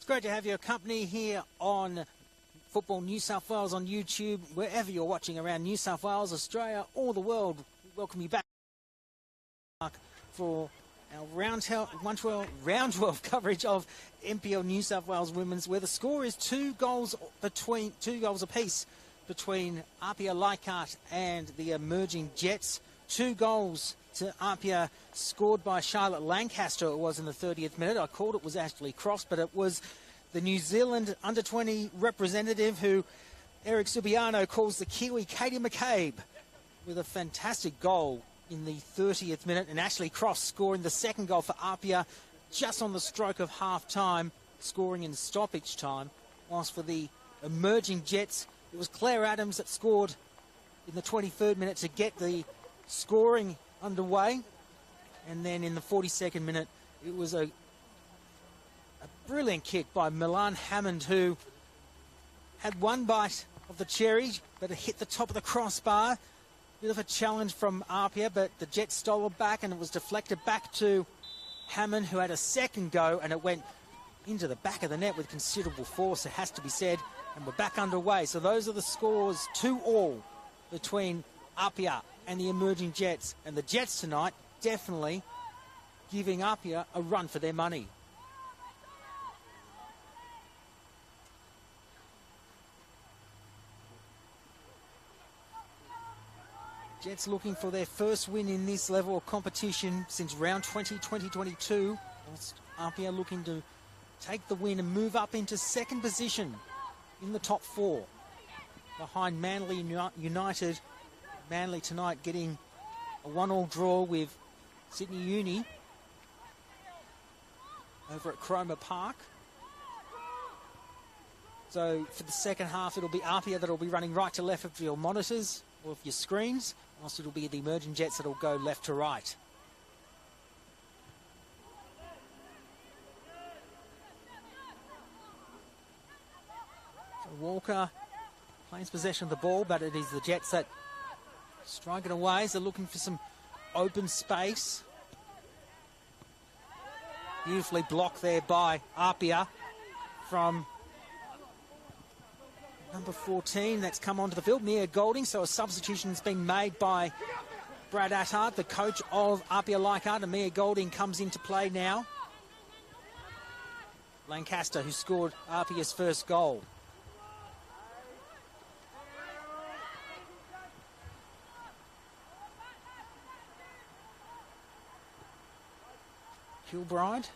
It's great to have your company here on Football New South Wales on YouTube, wherever you're watching around New South Wales, Australia, or the world. We welcome you back for our round 12 coverage of NPL New South Wales Women's, where the score is two goals apiece between APIA Leichhardt and the emerging Jets. 2 goals to APIA, scored by Charlotte Lancaster. It was in the 30th minute. I called it was Ashley Cross, but it was the New Zealand under-20 representative who Eric Subiano calls the Kiwi Katie McCabe, with a fantastic goal in the 30th minute, and Ashley Cross scoring the second goal for APIA just on the stroke of half-time, scoring in stoppage time. Whilst for the emerging Jets, it was Claire Adams that scored in the 23rd minute to get the scoring underway, and then in the 42nd minute, it was a brilliant kick by Milan Hammond, who had one bite of the cherry, but it hit the top of the crossbar. Bit of a challenge from APIA, but the Jets stole it back, and it was deflected back to Hammond, who had a second go, and it went into the back of the net with considerable force, it has to be said, and we're back underway. So those are the scores, 2-2 between APIA and the emerging Jets, and the Jets tonight definitely giving APIA a run for their money. Jets looking for their first win in this level of competition since round 2022. APIA looking to take the win and move up into second position in the top 4, behind Manly United. Manly tonight getting a 1-1 draw with Sydney Uni over at Cromer Park. So for the second half, it'll be APIA that'll be running right to left of your monitors or of your screens, whilst it'll be the emerging Jets that'll go left to right. So Walker claims possession of the ball, but it is the Jets that strike it away. So they're looking for some open space. Beautifully blocked there by APIA from number 14 that's come onto the field, Mia Golding. So a substitution's been made by Brad Attard, the coach of APIA Leichhardt, and Mia Golding comes into play now. Lancaster, who scored APIA's first goal. Kilbride,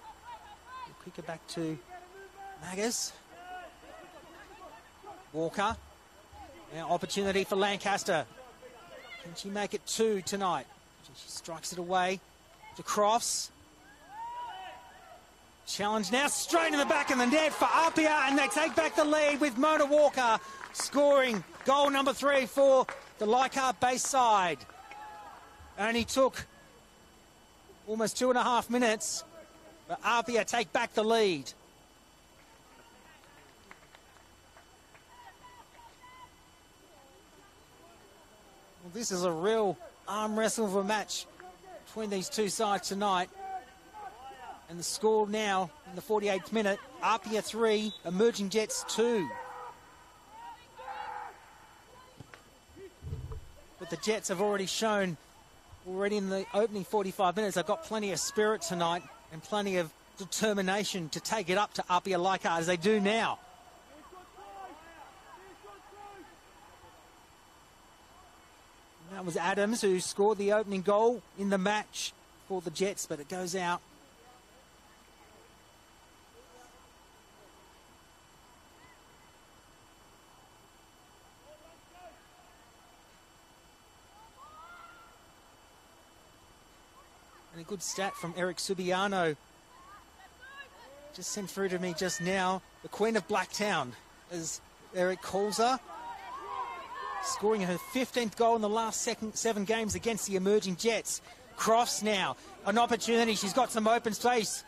we'll kick it back to Maggers. Walker, now opportunity for Lancaster. Can she make it 2 tonight? She strikes it away to Crofts. Challenge now straight in the back of the net for APIA, and they take back the lead with Mona Walker scoring goal number 3 for the Leichhardt base side. Only took almost 2.5 minutes, but APIA take back the lead. Well, this is a real arm wrestle of a match between these two sides tonight. And the score now in the 48th minute, APIA 3, Emerging Jets 2. But the Jets have already shown, in the opening 45 minutes, they've got plenty of spirit tonight and plenty of determination to take it up to APIA Leichhardt, as they do now. And that was Adams who scored the opening goal in the match for the Jets, but it goes out. And a good stat from Eric Subiano, just sent through to me just now. The Queen of Blacktown, as Eric calls her, scoring her 15th goal in the last 7 games against the emerging Jets. Crofts now, an opportunity. She's got some open space,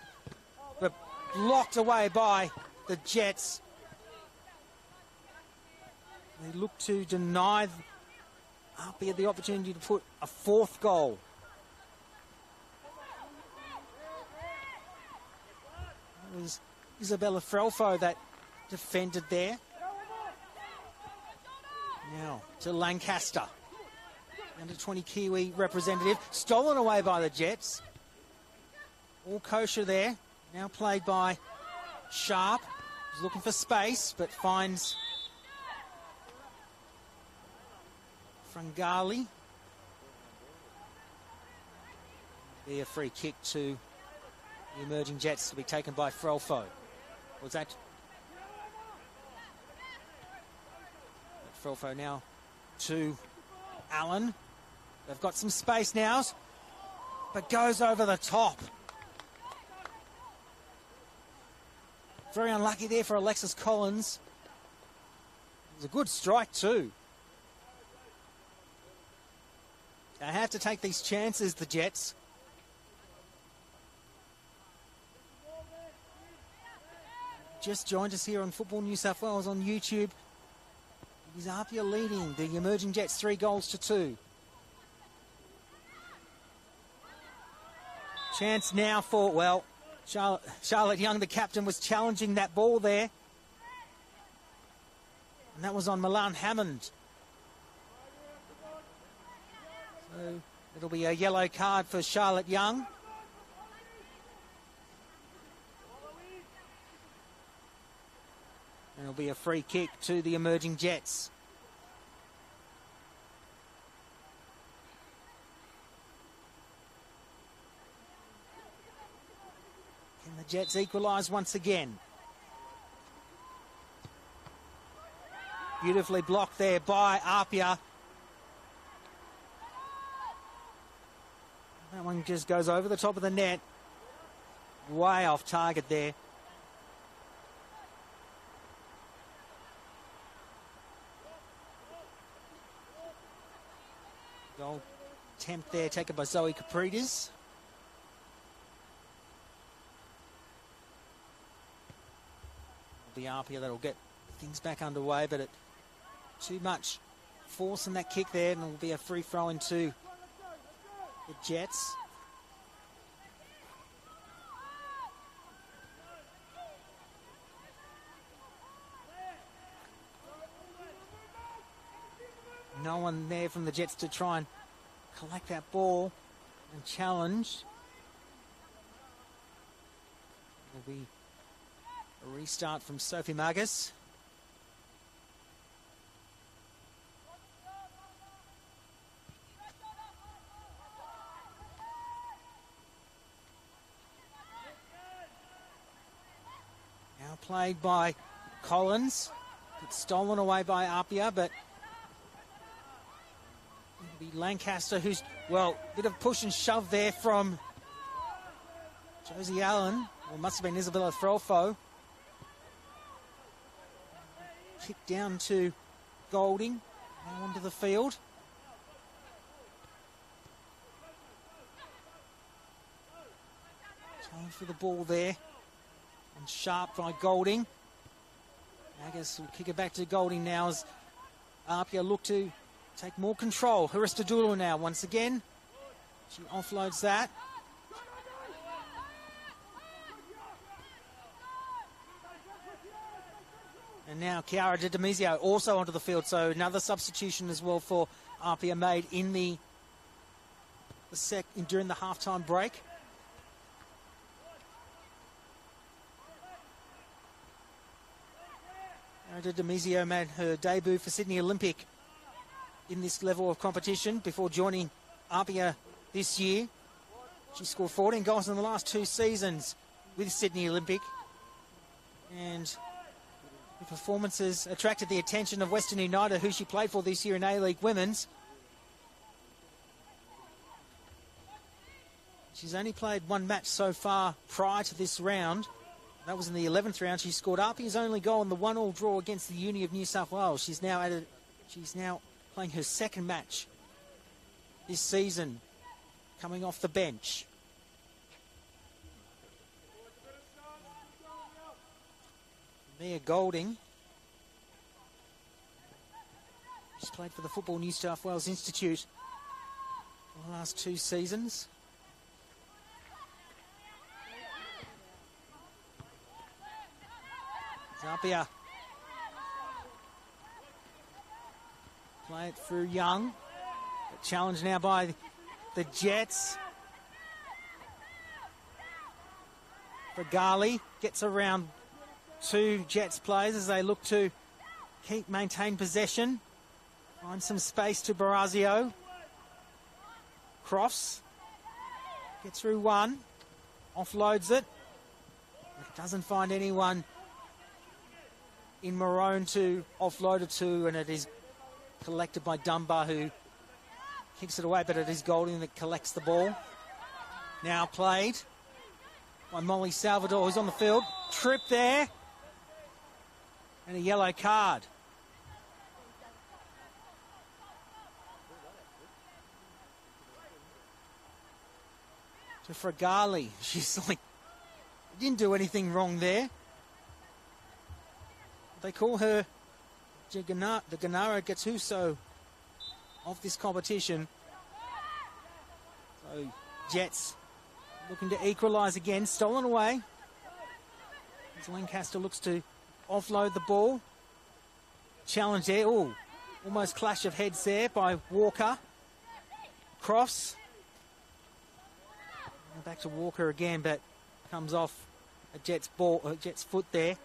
but blocked away by the Jets. They look to deny APIA the opportunity to put a 4th goal. That was Isabella Frelfo that defended there. Now to Lancaster. Under 20 Kiwi representative. Stolen away by the Jets. All kosher there. Now played by Sharp. He's looking for space, but finds Frangali. Be a free kick to the emerging Jets to be taken by Frelfo. Was that Frelfo now to Allen? They've got some space now, but goes over the top. Very unlucky there for Alexis Collins. It was a good strike too. They have to take these chances, the Jets. Just joined us here on Football New South Wales on YouTube. It is APIA leading the emerging Jets 3-2. Chance now for, well, Charlotte Young, the captain, was challenging that ball there. And that was on Milan Hammond. So it'll be a yellow card for Charlotte Young. And it'll be a free kick to the emerging Jets. Can the Jets equalise once again? Beautifully blocked there by APIA. That one just goes over the top of the net. Way off target there. Goal attempt there taken by Zoe Caprides. It'll be APIA that'll get things back underway, but too much force in that kick there, and it'll be a free throw into the Jets. No one there from the Jets to try and collect that ball and challenge. It'll be a restart from Sophie Magus. Now played by Collins. It's stolen away by APIA, but it'll be Lancaster who's, well, a bit of push and shove there from Josie Allen. Or must have been Isabella Frelfo. Kick down to Golding. Now onto the field. Challenge for the ball there. And Sharp by Golding. I guess we'll kick it back to Golding now as APIA look to take more control. Haristadulu now once again. She offloads that. And now Chiara De Demizio also onto the field. So another substitution as well for APIA made in during the halftime break. Chiara De Demizio made her debut for Sydney Olympic in this level of competition before joining APIA this year. She scored 14 goals in the last 2 seasons with Sydney Olympic. And the performances attracted the attention of Western United, who she played for this year in A-League Women's. She's only played 1 match so far prior to this round. That was in the 11th round. She scored APIA's only goal in the 1-1 draw against the Uni of New South Wales. She's now playing her 2nd match this season, coming off the bench. Mia Golding. She's played for the Football New South Wales Institute for the last 2 seasons. APIA play it through Young. Challenged now by the Jets. Fagali gets around two Jets players as they look to maintain possession. Find some space to Barazio. Cross. Gets through one. Offloads it. Doesn't find anyone in maroon to offload it to, and it is collected by Dunbar, who kicks it away, but it is Golding that collects the ball. Now played by Molly Salvador, who's on the field. Trip there. And a yellow card. To Fragali. She's like, didn't do anything wrong there. They call her the Gennaro Gattuso of this competition. So Jets looking to equalise again. Stolen away. As Lancaster looks to offload the ball. Challenge there. Oh, almost clash of heads there by Walker. Cross. Back to Walker again, but comes off a Jets ball, Jets foot there.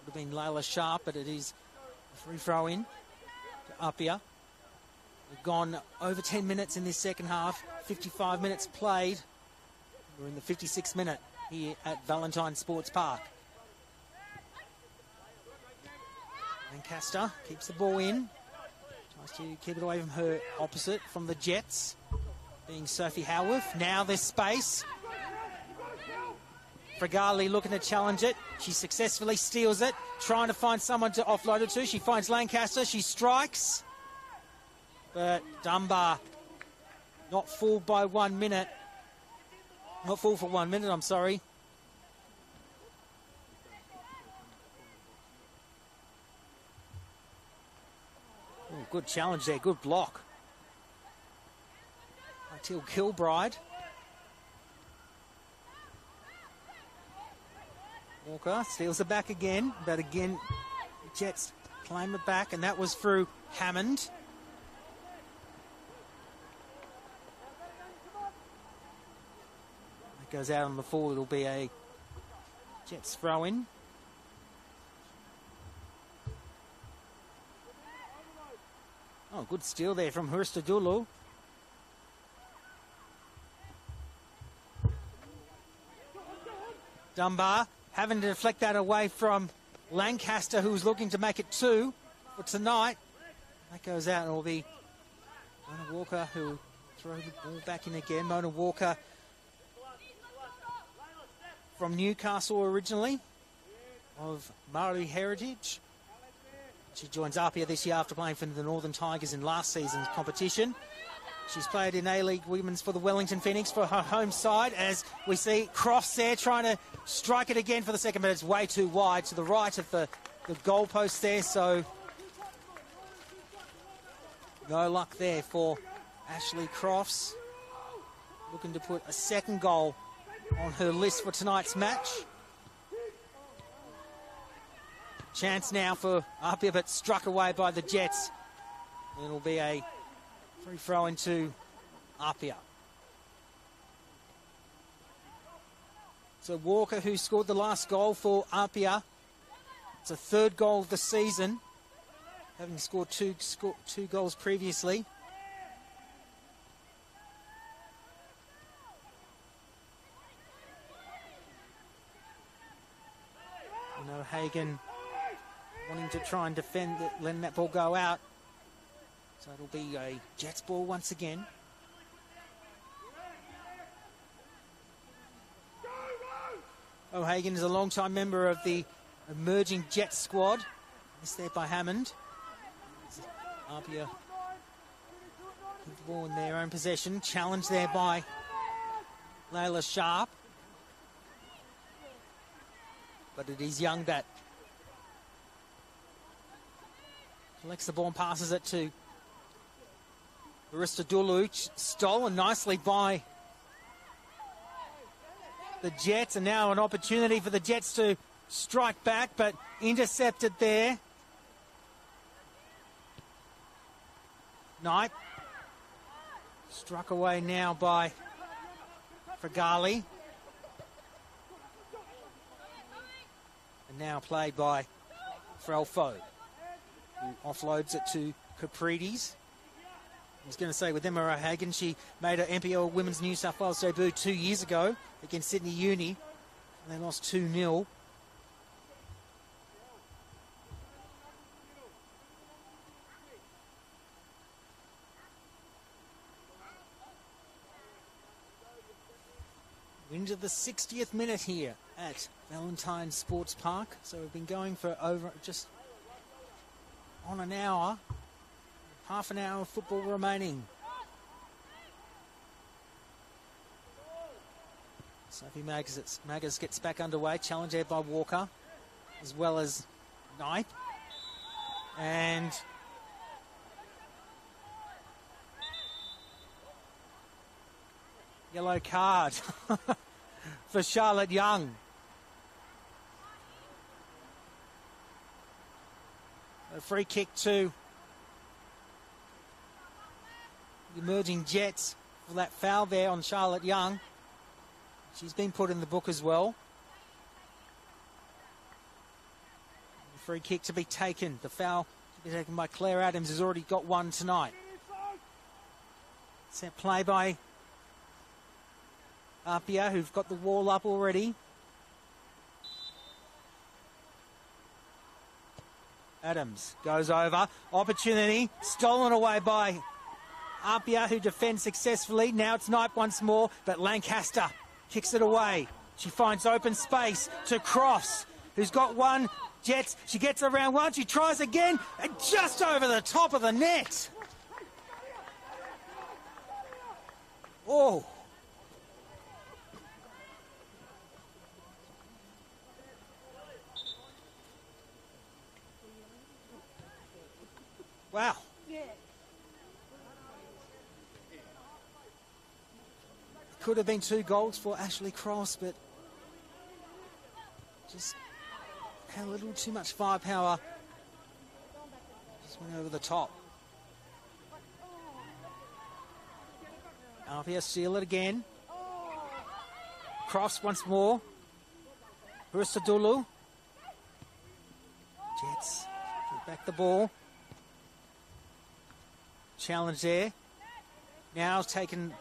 Would have been Layla Sharp, but it is a free throw in to APIA. We've gone over 10 minutes in this second half. 55 minutes played. We're in the 56th minute here at Valentine Sports Park. Lancaster keeps the ball in. Tries to keep it away from her opposite, from the Jets, being Sophie Howarth. Now there's space. Fragali looking to challenge it. She successfully steals it, trying to find someone to offload it to. She finds Lancaster. She strikes. But Dunbar not fooled by 1 minute. Not fooled for 1 minute, I'm sorry. Ooh, good challenge there, good block. Till Kilbride. Walker steals it back again, but again, the Jets claim it back, and that was through Hammond. It goes out on the full, it'll be a Jets throw-in. Oh, good steal there from Hurstadulu. Dunbar having to deflect that away from Lancaster, who's looking to make it 2 for tonight. That goes out, and it will be Mona Walker who throw the ball back in again. Mona Walker from Newcastle originally, of Maori heritage. She joins APIA this year after playing for the Northern Tigers in last season's competition. She's played in A-League Women's for the Wellington Phoenix for her home side, as we see Cross there trying to strike it again for the second, but it's way too wide to the right of the goalpost there, so no luck there for Ashley Crofts. Looking to put a second goal on her list for tonight's match. Chance now for APIA, but struck away by the Jets. It'll be a free throw into APIA. So Walker, who scored the last goal for APIA, it's a third goal of the season, having scored two goals previously. Hagen wanting to try and defend it, letting that ball go out. So it'll be a Jets ball once again. O'Hagan is a long-time member of the emerging Jets squad. Missed there by Hammond. APIA keep the ball in their own possession. Challenged there by Layla Sharp. But it is Young that collects the ball and passes it to Aristodulu. Stolen nicely by the Jets, and now an opportunity for the Jets to strike back, but intercepted there. Knight. Struck away now by Fragali. And now played by Frelfo, who offloads it to Caprides. I was going to say with Emma O'Hagan, she made her NPL Women's New South Wales debut 2 years ago against Sydney Uni. And they lost 2-0. Into the 60th minute here at Valentine Sports Park. So we've been going for over just on an hour. Half an hour of football remaining. Sophie Maggers gets back underway. Challenge there by Walker, as well as Knight. And yellow card for Charlotte Young. A free kick to the emerging Jets for that foul there on Charlotte Young. She's been put in the book as well. A free kick to be taken. The foul to be taken by Claire Adams has already got one tonight. Set play by APIA, who've got the wall up already. Adams goes over. Opportunity stolen away by APIA, who defends successfully. Now it's Knight once more, but Lancaster kicks it away. She finds open space to Cross, who's got one. Jets, she gets around one. She tries again, and just over the top of the net. Oh. Wow. Could have been 2 goals for Ashley Cross, but just had a little too much firepower. Just went over the top. APIA seal it again. Cross once more. Hurstadulu. Jets get back the ball. Challenge there. Now taken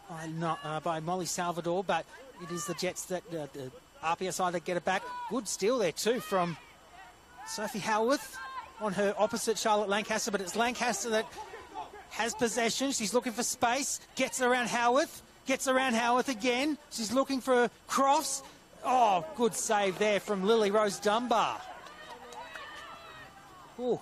by Molly Salvador, but it is the Jets that the APIA side that get it back. Good steal there too from Sophie Howarth on her opposite Charlotte Lancaster, but it's Lancaster that has possession. She's looking for space, gets around Howarth, gets around Howarth again. She's looking for a cross. Oh, good save there from Lily Rose Dunbar. Ooh.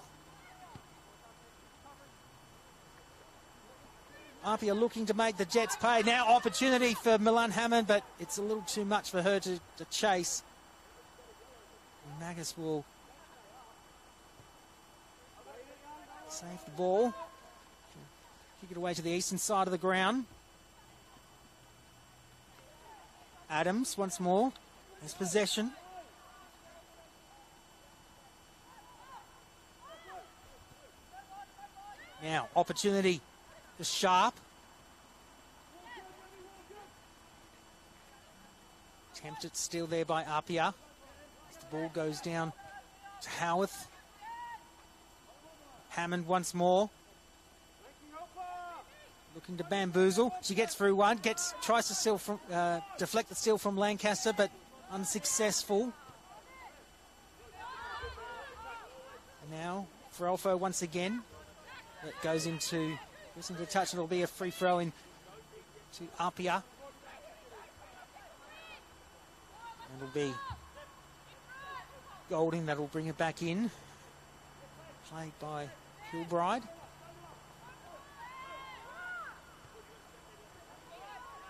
APIA looking to make the Jets pay. Now opportunity for Milan Hammond, but it's a little too much for her to chase. Magus will save the ball. Kick it away to the eastern side of the ground. Adams once more has possession. Now opportunity for Sharp. Attempted steal there by APIA. As the ball goes down to Howarth. Hammond once more. Looking to bamboozle. She gets through one. Tries to steal from, deflect the steal from Lancaster, but unsuccessful. Now Frelfo once again. That goes into touch, and it'll be a free throw in to APIA. And it'll be Golding that'll bring it back in. Played by Kilbride.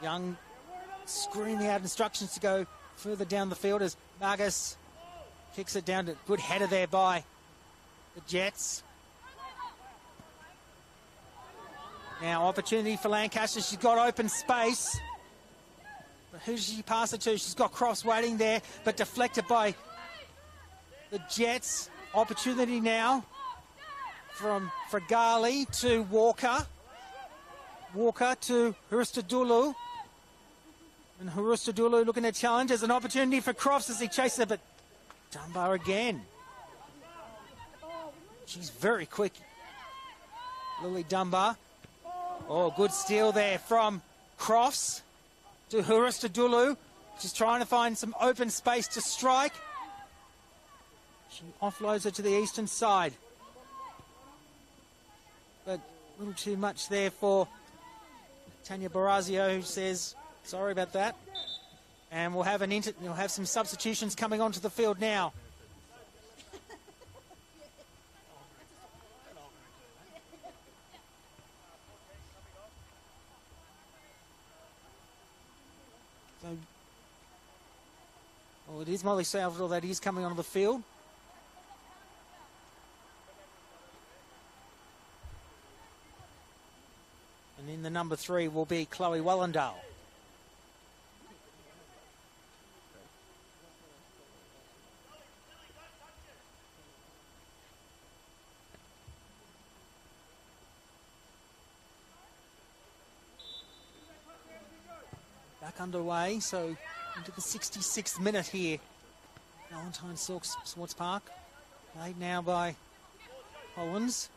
Young screaming out instructions to go further down the field as Margus kicks it down. To good header there by the Jets. Now opportunity for Lancaster. She's got open space. But who does she pass it to? She's got Cross waiting there, but deflected by the Jets. Opportunity now from Fragali to Walker. Walker to Hurstadulu. And Hurstadulu looking to challenge. There's an opportunity for Crofts as he chases it, but Dunbar again. She's very quick, Lily Dunbar. Oh, good steal there from Crofts to Hurstadulu. She's trying to find some open space to strike. She offloads it to the eastern side. But a little too much there for Tanya Barazio, who says, sorry about that. And we'll have some substitutions coming onto the field now. So, well, it is Molly Salvador that is coming onto the field. And in the number 3 will be Chloe Wellendale. Back underway, so into the 66th minute here. Valentine Sports Park, played now by Hollins,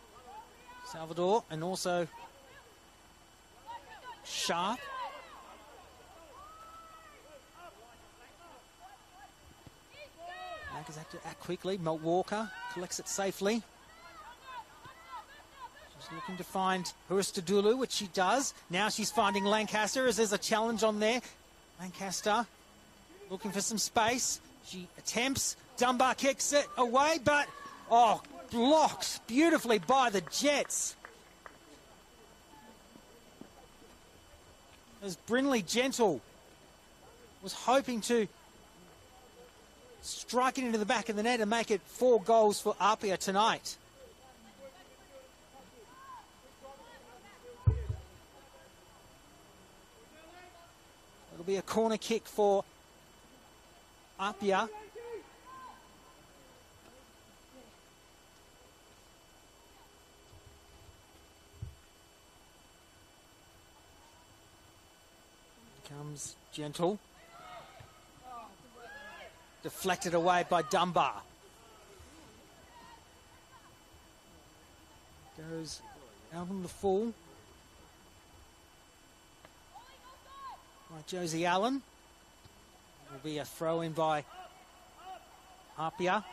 Salvador, and also Sharp. Mac has had to act quickly. Melt Walker collects it safely. She's looking to find Hurstadulu, which she does. Now she's finding Lancaster as there's a challenge on there. Lancaster looking for some space. She attempts. Dunbar kicks it away, but, oh, blocked beautifully by the Jets. As Brinley Gentle was hoping to strike it into the back of the net and make it 4 goals for APIA tonight. It'll be a corner kick for APIA. Comes Gentle. Deflected away by Dunbar. Goes out on the full by Josie Allen. Will be a throw in by APIA.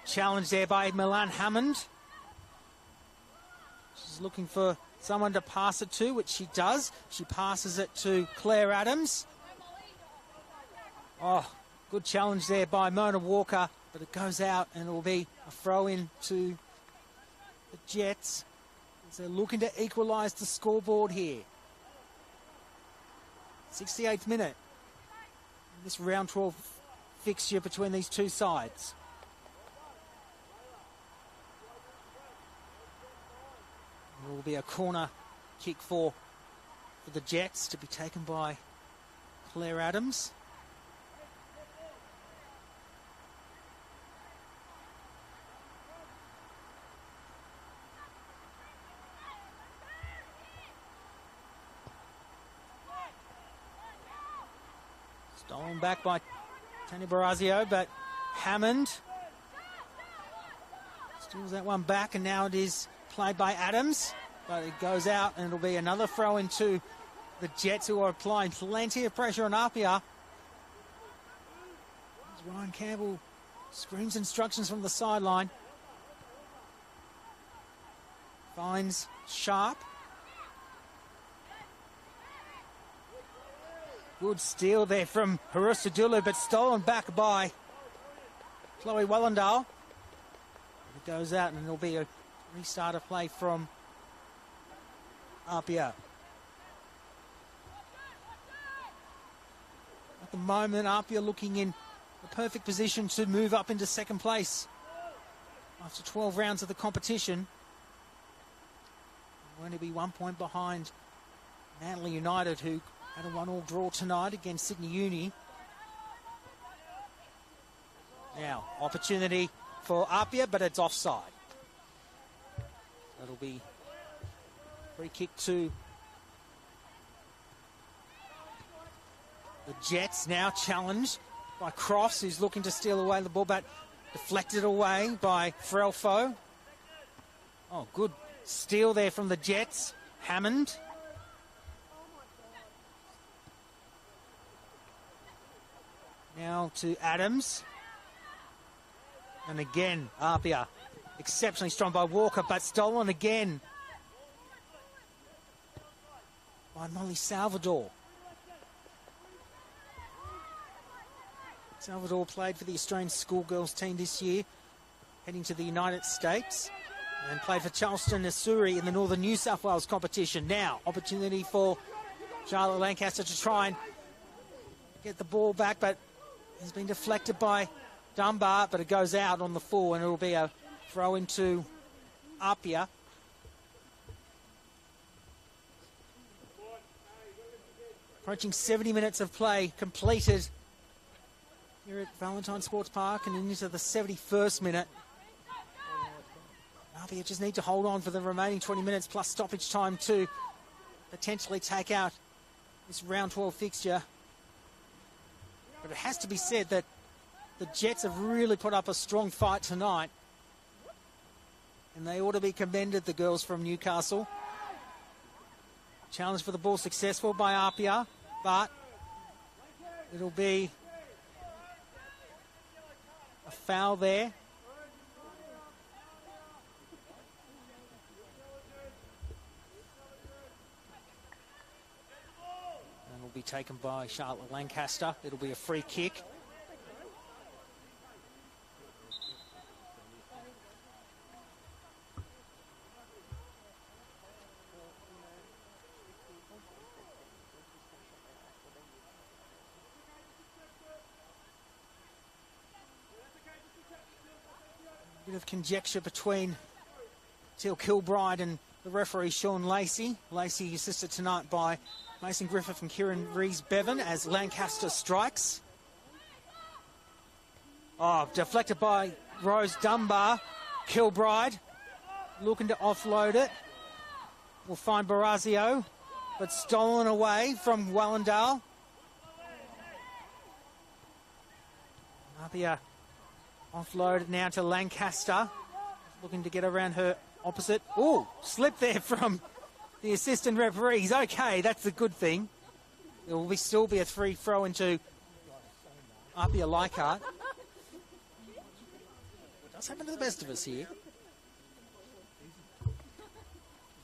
Challenge there by Milan Hammond. She's looking for someone to pass it to, which she does. She passes it to Claire Adams. Oh, good challenge there by Mona Walker, but it goes out and it will be a throw in to the Jets as they're looking to equalise the scoreboard here. 68th minute. This round 12 fixture between these two sides. It will be a corner kick for the Jets to be taken by Claire Adams. Stolen back by Tony Barazio, but Hammond steals that one back, and now it is played by Adams, but it goes out, and it'll be another throw into the Jets, who are applying plenty of pressure on APIA. As Ryan Campbell screams instructions from the sideline. Finds Sharp. Good steal there from Hurstadulu, but stolen back by Chloe Wellendale. It goes out, and it'll be a restart of play from APIA. At the moment, APIA looking in the perfect position to move up into second place after 12 rounds of the competition. We're going to be 1 point behind Manly United, who had a 1-1 draw tonight against Sydney Uni. Now, opportunity for APIA, but it's offside. That'll be free kick to the Jets. Now challenged by Crofts, who's looking to steal away the ball, but deflected away by Frelfo. Oh, good steal there from the Jets. Hammond. Now to Adams. And again, APIA exceptionally strong by Walker, but stolen again by Molly Salvador. Salvador played for the Australian schoolgirls team this year, heading to the United States, and played for Charleston Asuri in the Northern New South Wales competition. Now, opportunity for Charlotte Lancaster to try and get the ball back, but has been deflected by Dunbar, but it goes out on the full, and it will be a throw into APIA. Approaching 70 minutes of play completed here at Valentine Sports Park, and into the 71st minute. APIA just need to hold on for the remaining 20 minutes plus stoppage time to potentially take out this round 12 fixture. But it has to be said that the Jets have really put up a strong fight tonight, and they ought to be commended, the girls from Newcastle. Challenge for the ball successful by APIA, but it'll be a foul there. And will be taken by Charlotte Lancaster. It'll be a free kick. Bit of conjecture between Teal Kilbride and the referee Sean Lacey. Lacey assisted tonight by Mason Griffith and Kieran Rees-Bevan as Lancaster strikes. Oh, deflected by Rose Dunbar. Kilbride looking to offload it. We'll find Barazio, but stolen away from Wallendale. APIA offloaded now to Lancaster, looking to get around her opposite. Oh, slip there from the assistant referees. Okay, that's a good thing. There will still be a free throw into APIA Leichhardt. It does happen to the best of us here.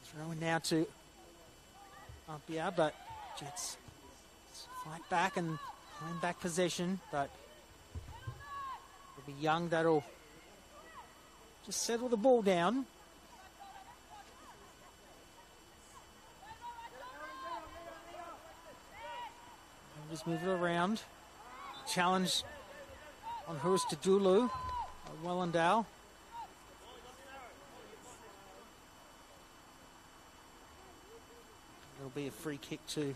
Throwing now to APIA, but Jets fight back and claim back possession, but it'll be Young that'll just settle the ball down. And just move it around. Challenge on Hurstadulu. Wellendale. It'll be a free kick to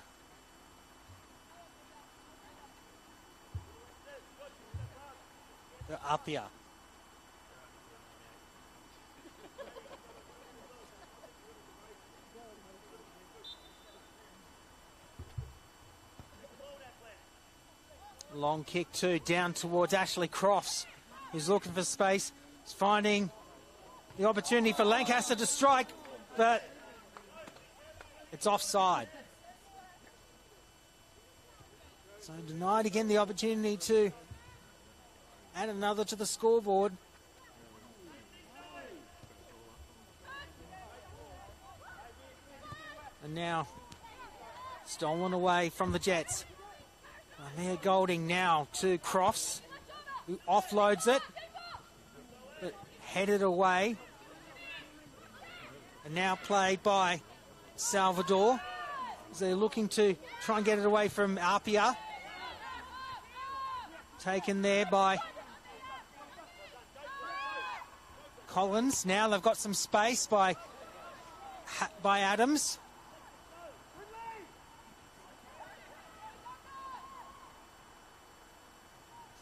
APIA. Long kick too, down towards Ashley Crofts, who's looking for space. He's finding the opportunity for Lancaster to strike, but it's offside. So denied again the opportunity to add another to the scoreboard. And now stolen away from the Jets. Mia Golding now to Crofts, who offloads it, but headed away. And now played by Salvador, as they're looking to try and get it away from APIA. Taken there by Collins. Now they've got some space by Adams.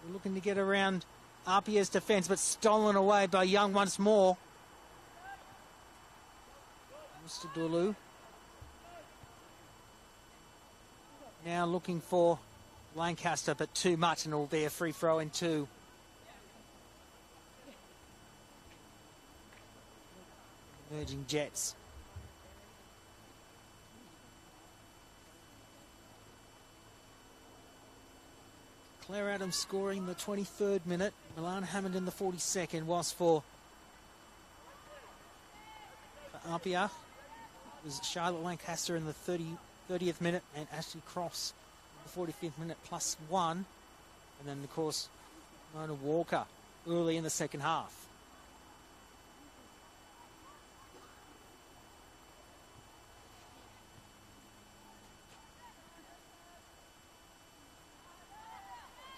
So looking to get around APIA's defence, but stolen away by Young once more. Mr. Dulu now looking for Lancaster, but too much, and it will be a free throw in two. Emerging Jets. Claire Adams scoring the 23rd minute. Milan Hammond in the 42nd, whilst for APIA was Charlotte Lancaster in the 30th minute and Ashley Cross in the 45th minute +1. And then, of course, Mona Walker early in the second half.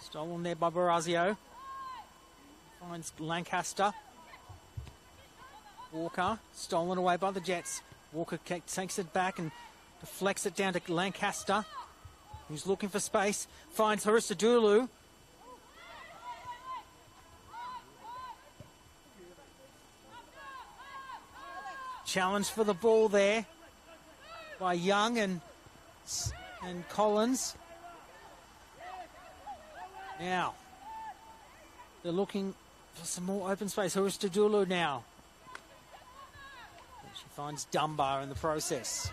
Stolen there by Barazio. Finds Lancaster. Walker, stolen away by the Jets. Walker takes it back and deflects it down to Lancaster, who's looking for space. Finds Hurstadulu. Challenge for the ball there by Young and Collins. Now, they're looking for some more open space. Hurstadulu now. She finds Dunbar in the process.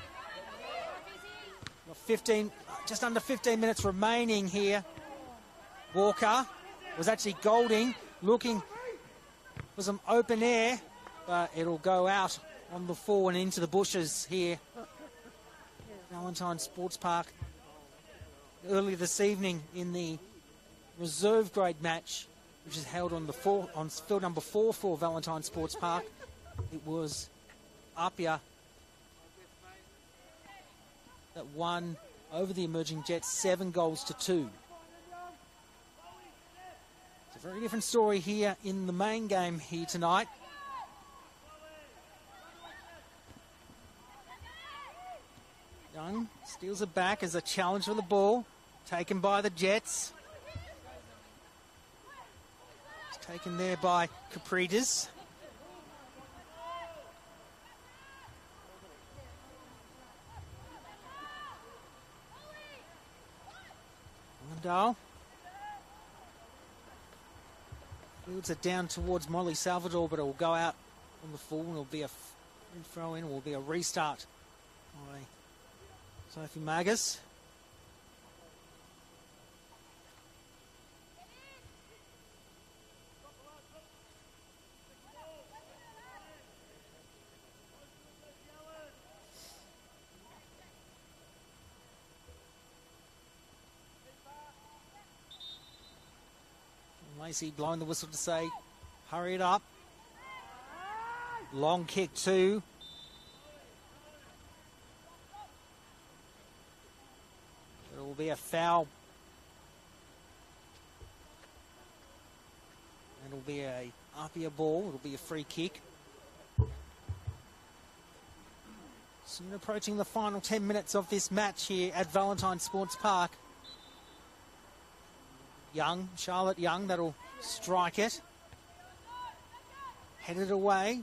Just under 15 minutes remaining here. Walker was actually Golding looking for some open air, but it'll go out on the full and into the bushes here. Valentine Sports Park early this evening in the reserve grade match, which is held on field number 4 for Valentine Sports Park. It was APIA that won over the emerging Jets 7-2. It's a very different story here in the main game here tonight. Young steals it back as a challenge for the ball, taken by the Jets. Taken there by Caprides. Mondale. Fields it down towards Molly Salvador, but it will go out on the full, and it will be a free throw in, or will be a restart by Sophie Magus. Lacey blowing the whistle to say, hurry it up. Long kick too. It will be a foul. And it'll be a APIA ball. It'll be a free kick. Soon approaching the final 10 minutes of this match here at Valentine Sports Park. Young, Charlotte Young, that'll strike it. Headed away.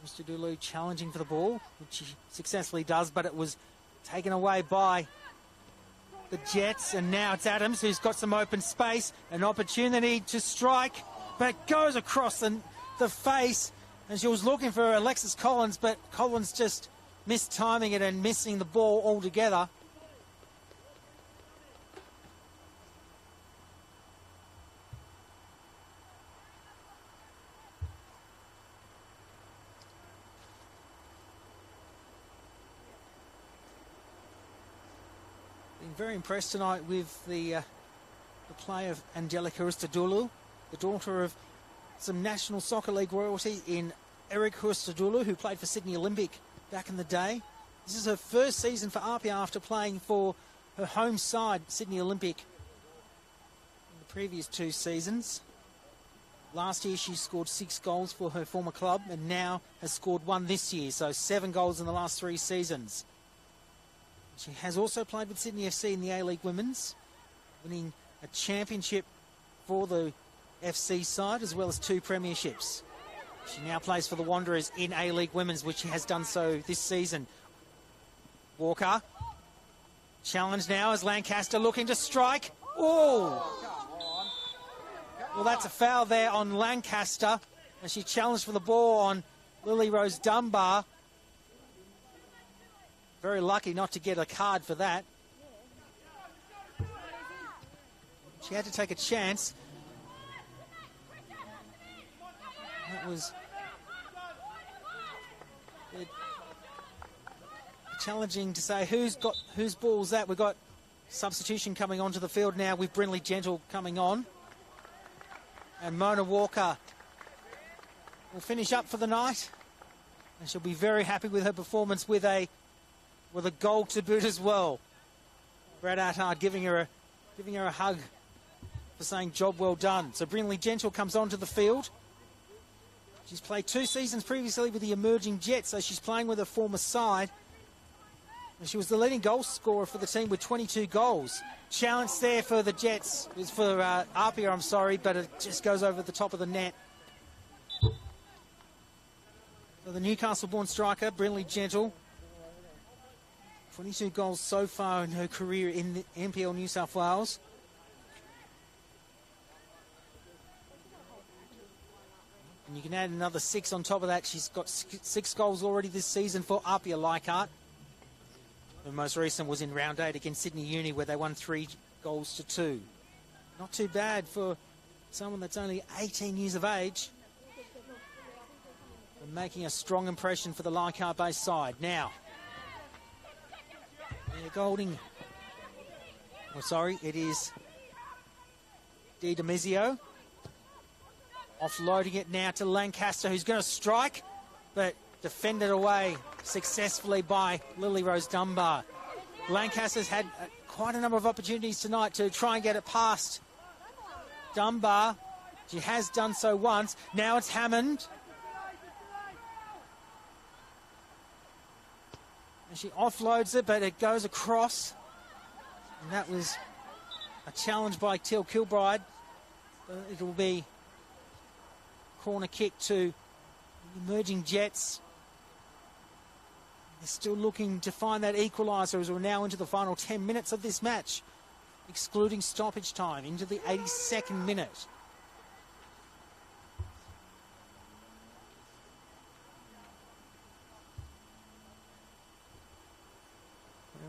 Mr. Dulu challenging for the ball, which he successfully does, but it was taken away by the Jets. And now it's Adams who's got some open space, an opportunity to strike, but it goes across the face. And she was looking for Alexis Collins, but Collins just missed timing it and missing the ball altogether. Very impressed tonight with the play of Angelica Hurstadulu, the daughter of some National Soccer League royalty in Eric Hurstadulu, who played for Sydney Olympic back in the day. This is her first season for APIA after playing for her home side, Sydney Olympic, in the previous 2 seasons. Last year she scored 6 goals for her former club and now has scored 1 this year, so 7 goals in the last 3 seasons. She has also played with Sydney FC in the A-League Women's winning a championship for the FC side as well as 2 premierships. She now plays for the Wanderers in A-League Women's, which she has done so this season. Walker. Challenge now as Lancaster looking to strike. Oh! Well, that's a foul there on Lancaster as she challenged for the ball on Lily Rose Dunbar. Very lucky not to get a card for that. She had to take a chance. That was challenging to say whose ball's that. We've got substitution coming onto the field now with Brinley Gentle coming on. And Mona Walker will finish up for the night. And she'll be very happy with her performance with a goal to boot as well. Brad Attard giving her a hug for saying job well done. So Brinley Gentle comes onto the field. She's played 2 seasons previously with the emerging Jets, so she's playing with her former side. And she was the leading goal scorer for the team with 22 goals. Challenge there for the Jets, is for APIA, I'm sorry, but it just goes over the top of the net. So the Newcastle-born striker, Brinley Gentle, 22 goals so far in her career in the NPL New South Wales. And you can add another 6 on top of that. She's got 6 goals already this season for APIA Leichhardt. The most recent was in round 8 against Sydney Uni, where they won 3 goals to 2. Not too bad for someone that's only 18 years of age. And making a strong impression for the Leichhardt-based side. Now, Golding. Oh, sorry, it is Di Demizio. Offloading it now to Lancaster, who's going to strike, but defended away successfully by Lily Rose Dunbar. Lancaster's had quite a number of opportunities tonight to try and get it past Dunbar. She has done so once. Now it's Hammond. And she offloads it, but it goes across. And that was a challenge by Teal Kilbride. It'll be corner kick to the emerging Jets. They're still looking to find that equaliser as we're now into the final 10 minutes of this match, excluding stoppage time, into the 82nd minute.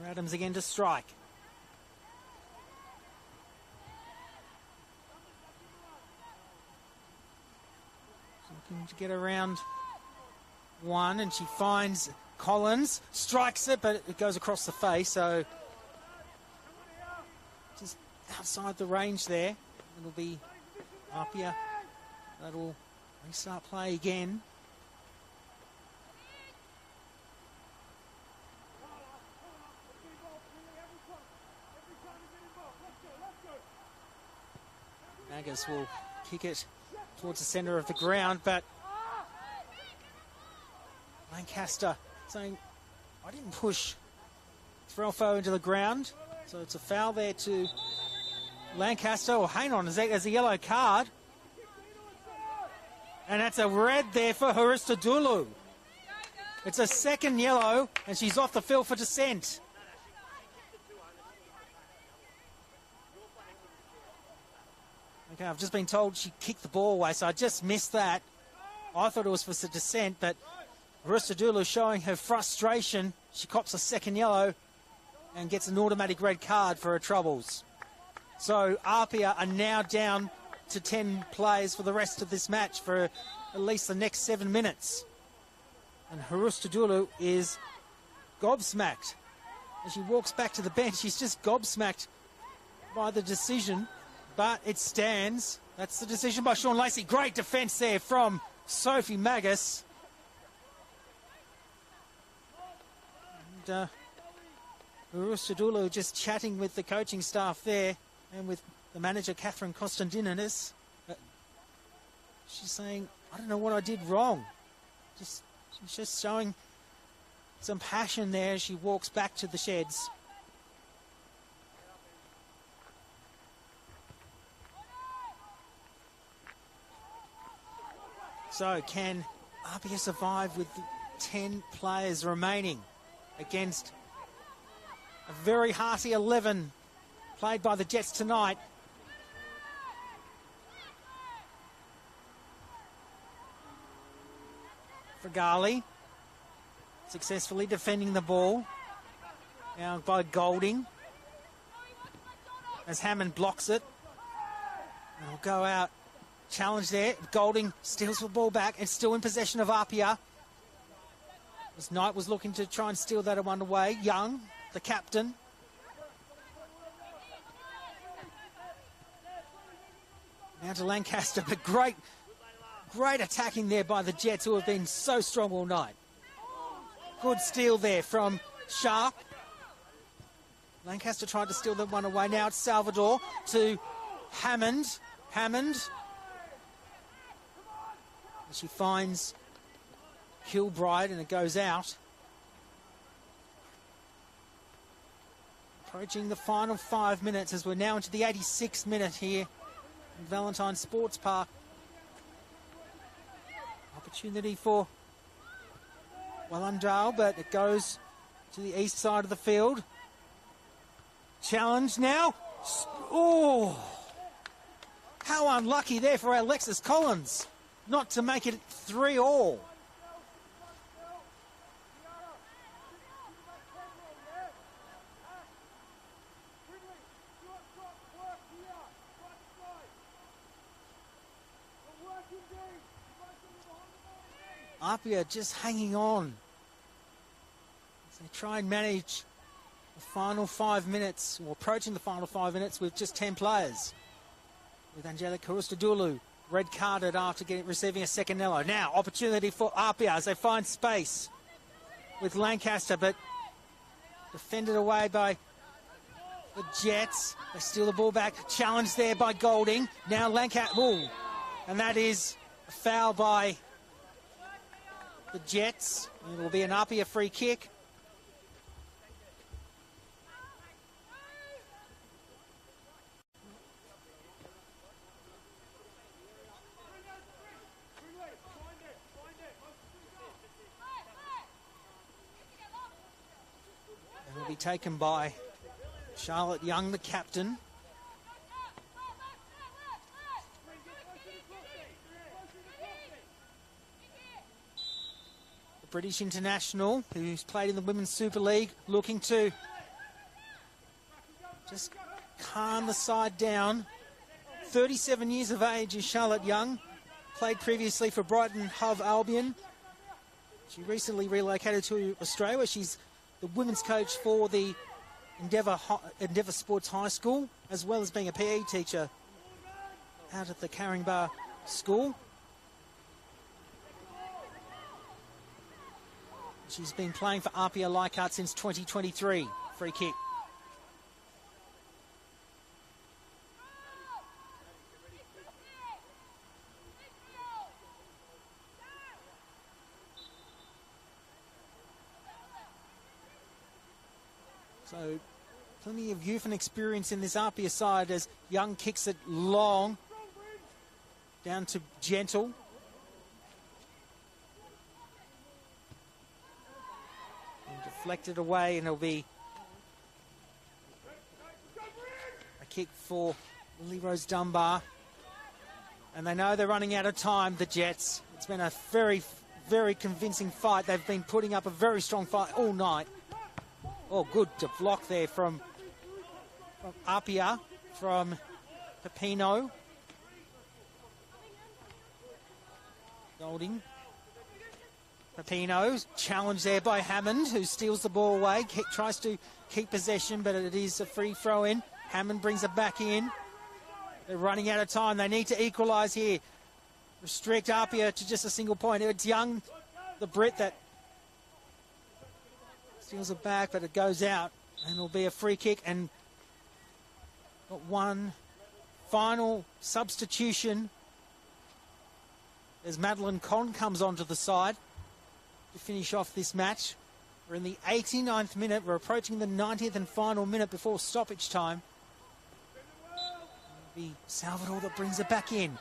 Adams again to strike. Looking to get around one, and she finds Collins, strikes it, but it goes across the face, so just outside the range there. It'll be APIA that'll restart play again. Magus will kick it towards the centre of the ground, but Lancaster saying, I didn't push Threlfo into the ground. So it's a foul there to Lancaster. Oh, hang on, there's a yellow card. And that's a red there for Haristadulu. It's a second yellow, and she's off the field for dissent. Okay, I've just been told she kicked the ball away, so I just missed that. I thought it was for dissent, but Haristadulu showing her frustration. She cops a second yellow and gets an automatic red card for her troubles. So APIA are now down to 10 players for the rest of this match for at least the next 7 minutes. And Haristadulu is gobsmacked. As she walks back to the bench, she's just gobsmacked by the decision, but it stands. That's the decision by Sean Lacey. Great defence there from Sophie Magus. And Haristadulu just chatting with the coaching staff there and with the manager, Catherine Kostandinides. She's saying, I don't know what I did wrong. She's just showing some passion there as she walks back to the sheds. So can APIA survive with 10 players remaining against a very hearty 11 played by the Jets tonight? Fagali successfully defending the ball. Now by Golding. As Hammond blocks it. And will go out. Challenge there. Golding steals the ball back. It's still in possession of APIA. As Knight was looking to try and steal that one away. Young, the captain. Now to Lancaster, but great attacking there by the Jets, who have been so strong all night. Good steal there from Sharp. Lancaster tried to steal that one away. Now it's Salvador to Hammond. She finds Kilbride and it goes out. Approaching the final 5 minutes as we're now into the 86th minute here in Valentine Sports Park. Opportunity for Wellendale, but it goes to the east side of the field. Challenge now. Oh, how unlucky there for Alexis Collins not to make it 3-all. APIA just hanging on as they try and manage the final 5 minutes, or approaching the final 5 minutes with just 10 players. With Angelique Karustadulu red carded after receiving a second yellow. Now opportunity for APIA as they find space with Lancaster, but defended away by the Jets. They steal the ball back. Challenge there by Golding. Now Lancaster. Ooh, and that is a foul by the Jets. It will be an APIA free kick. It will be taken by Charlotte Young, the captain. British international who's played in the Women's Super League, looking to just calm the side down. 37 years of age is Charlotte Young, played previously for Brighton Hove Albion. She recently relocated to Australia, where she's the women's coach for the Endeavour Sports High School, as well as being a PE teacher out at the Caringbah School. She's been playing for APIA Leichhardt since 2023. Free kick. So plenty of youth and experience in this APIA side as Young kicks it long down to Gentle. Deflected away, and it'll be a kick for Lily Rose Dunbar. And they know they're running out of time, the Jets. It's been a very, very convincing fight. They've been putting up a very strong fight all night. Oh, good to block there from APIA, from Pepino. Golding. Pepino, challenged there by Hammond, who steals the ball away, tries to keep possession, but it is a free throw in. Hammond brings it back in. They're running out of time. They need to equalise here. Restrict APIA to just a single point. It's Young, the Brit, that steals it back, but it goes out, and it'll be a free kick. And got one final substitution as Madeline Conn comes onto the side to finish off this match. We're in the 89th minute. We're approaching the 90th and final minute before stoppage time. It'll be Salvador that brings it back in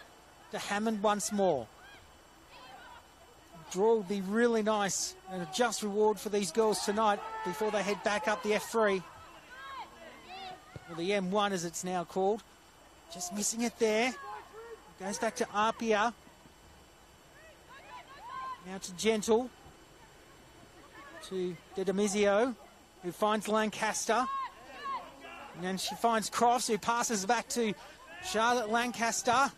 to Hammond once more. Draw would be really nice and a just reward for these girls tonight before they head back up the F3. Or the M1 as it's now called. Just missing it there. Goes back to APIA. Now to Gentle. To De Demizio, who finds Lancaster. And then she finds Crofts, who passes back to Charlotte Lancaster.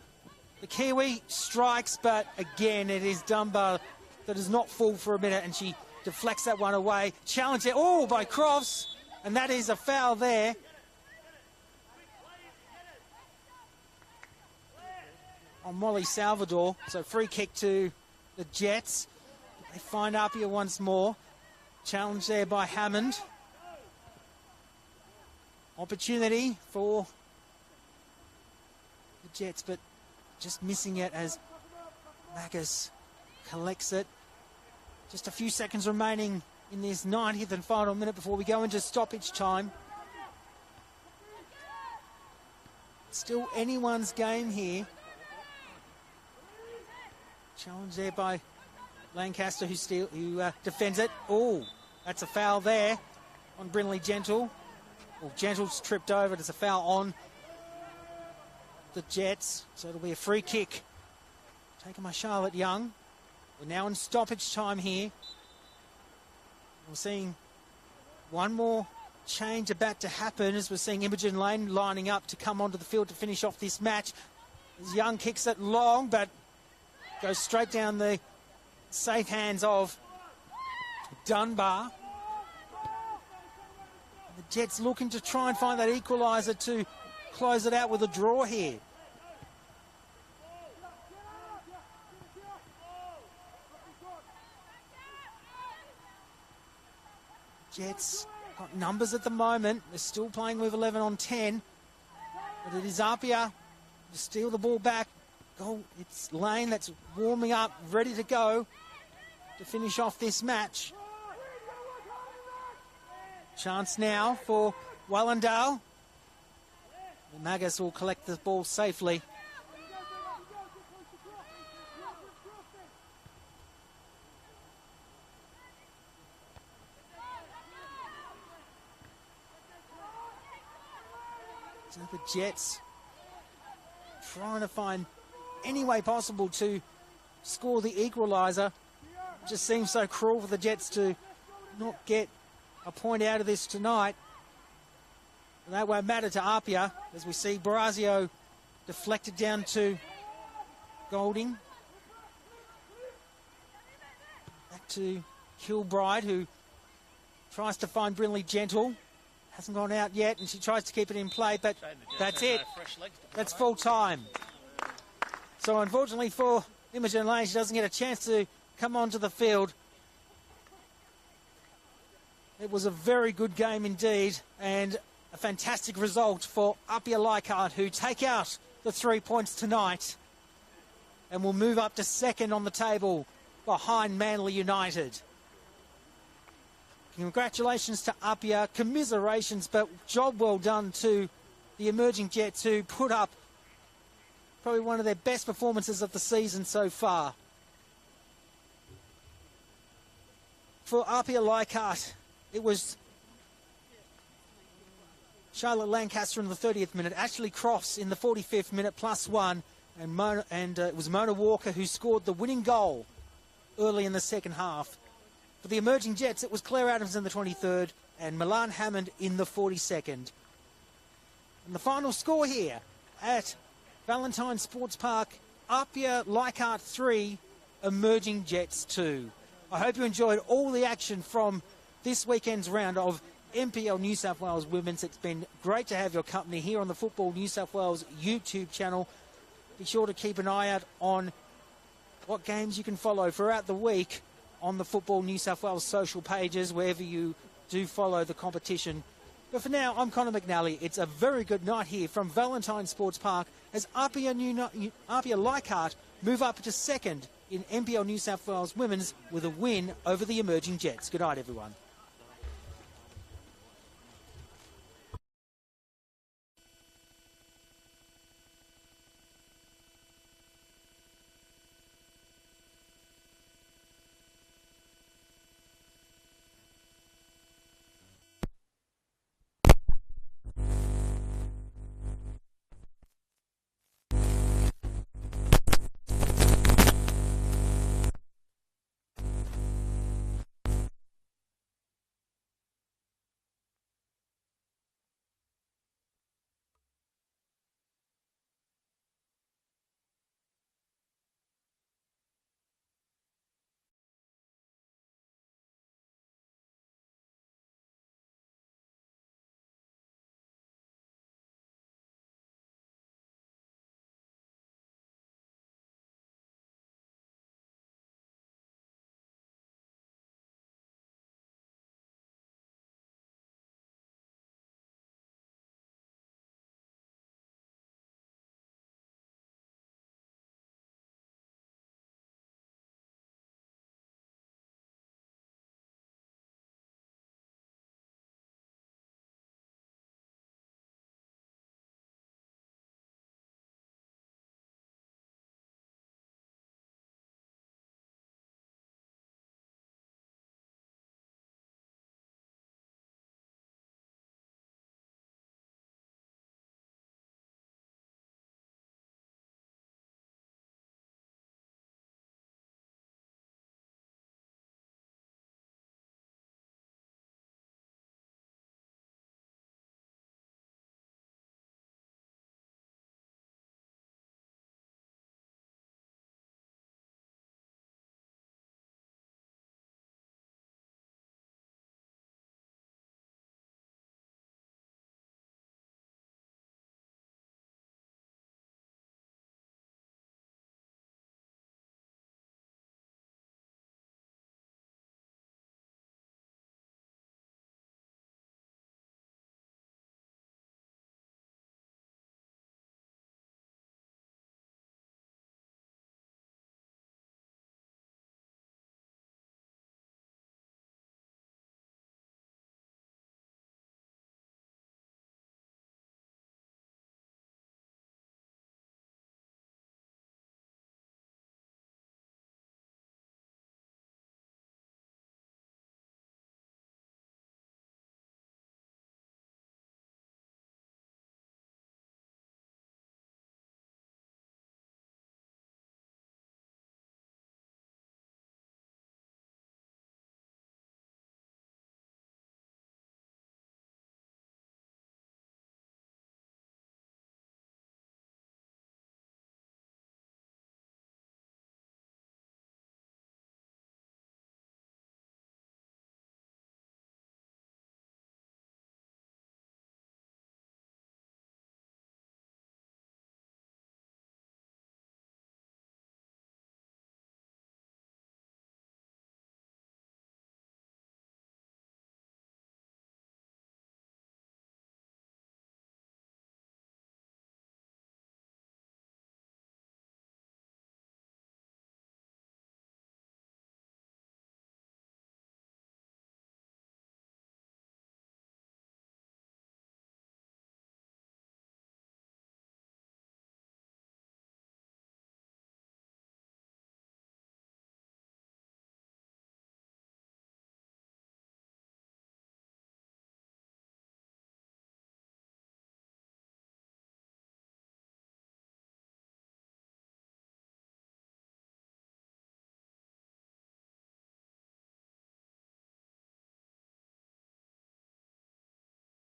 The Kiwi strikes, but again, it is Dunbar that does not fall for a minute, and she deflects that one away. Challenge there, oh, by Crofts, and that is a foul there. On Molly Salvador, so free kick to the Jets. They find Apia once more. Challenge there by Hammond. Opportunity for the Jets, but just missing it as Magus collects it. Just a few seconds remaining in this 90th and final minute before we go into stoppage time. Still anyone's game here. Challenge there by Lancaster, who defends it. Oh, that's a foul there on Brinley Gentle. Well, Gentle's tripped over. There's a foul on the Jets, so it'll be a free kick taken by Charlotte Young. We're now in stoppage time here. We're seeing one more change about to happen as we're seeing Imogen Lane lining up to come onto the field to finish off this match. As Young kicks it long, but goes straight down the safe hands of Dunbar. The Jets looking to try and find that equaliser to close it out with a draw here. Jets got numbers at the moment. They're still playing with 11 on 10. But it is Apia to steal the ball back. Goal. It's Lane that's warming up, ready to go to finish off this match. Chance now for Wallendale. Magus will collect the ball safely. So the Jets trying to find any way possible to score the equaliser. Just seems so cruel for the Jets to not get a point out of this tonight. And that won't matter to Apia as we see Barazio deflected down to Golding. Back to Kilbride, who tries to find Brinley Gentle. Hasn't gone out yet, and she tries to keep it in play, but that's it. That's full time. So unfortunately for Imogen Lane, she doesn't get a chance to come onto the field. It was a very good game indeed, and a fantastic result for APIA Leichhardt, who take out the 3 points tonight and will move up to second on the table behind Manly United. Congratulations to APIA, commiserations, but job well done to the emerging Jets, who put up probably one of their best performances of the season so far. For APIA Leichhardt, it was Charlotte Lancaster in the 30th minute, Ashley Crofts in the 45th minute +1, and it was Mona Walker who scored the winning goal early in the second half. For the emerging Jets, it was Claire Adams in the 23rd and Milan Hammond in the 42nd. And the final score here at Valentine Sports Park, APIA Leichhardt 3, Emerging Jets 2. I hope you enjoyed all the action from this weekend's round of NPL New South Wales Women's. It's been great to have your company here on the Football New South Wales YouTube channel. Be sure to keep an eye out on what games you can follow throughout the week on the Football New South Wales social pages, wherever you do follow the competition. But for now, I'm Connor McNally. It's a very good night here from Valentine Sports Park as APIA Leichhardt move up to second in NPL New South Wales Women's with a win over the emerging Jets. Good night, everyone.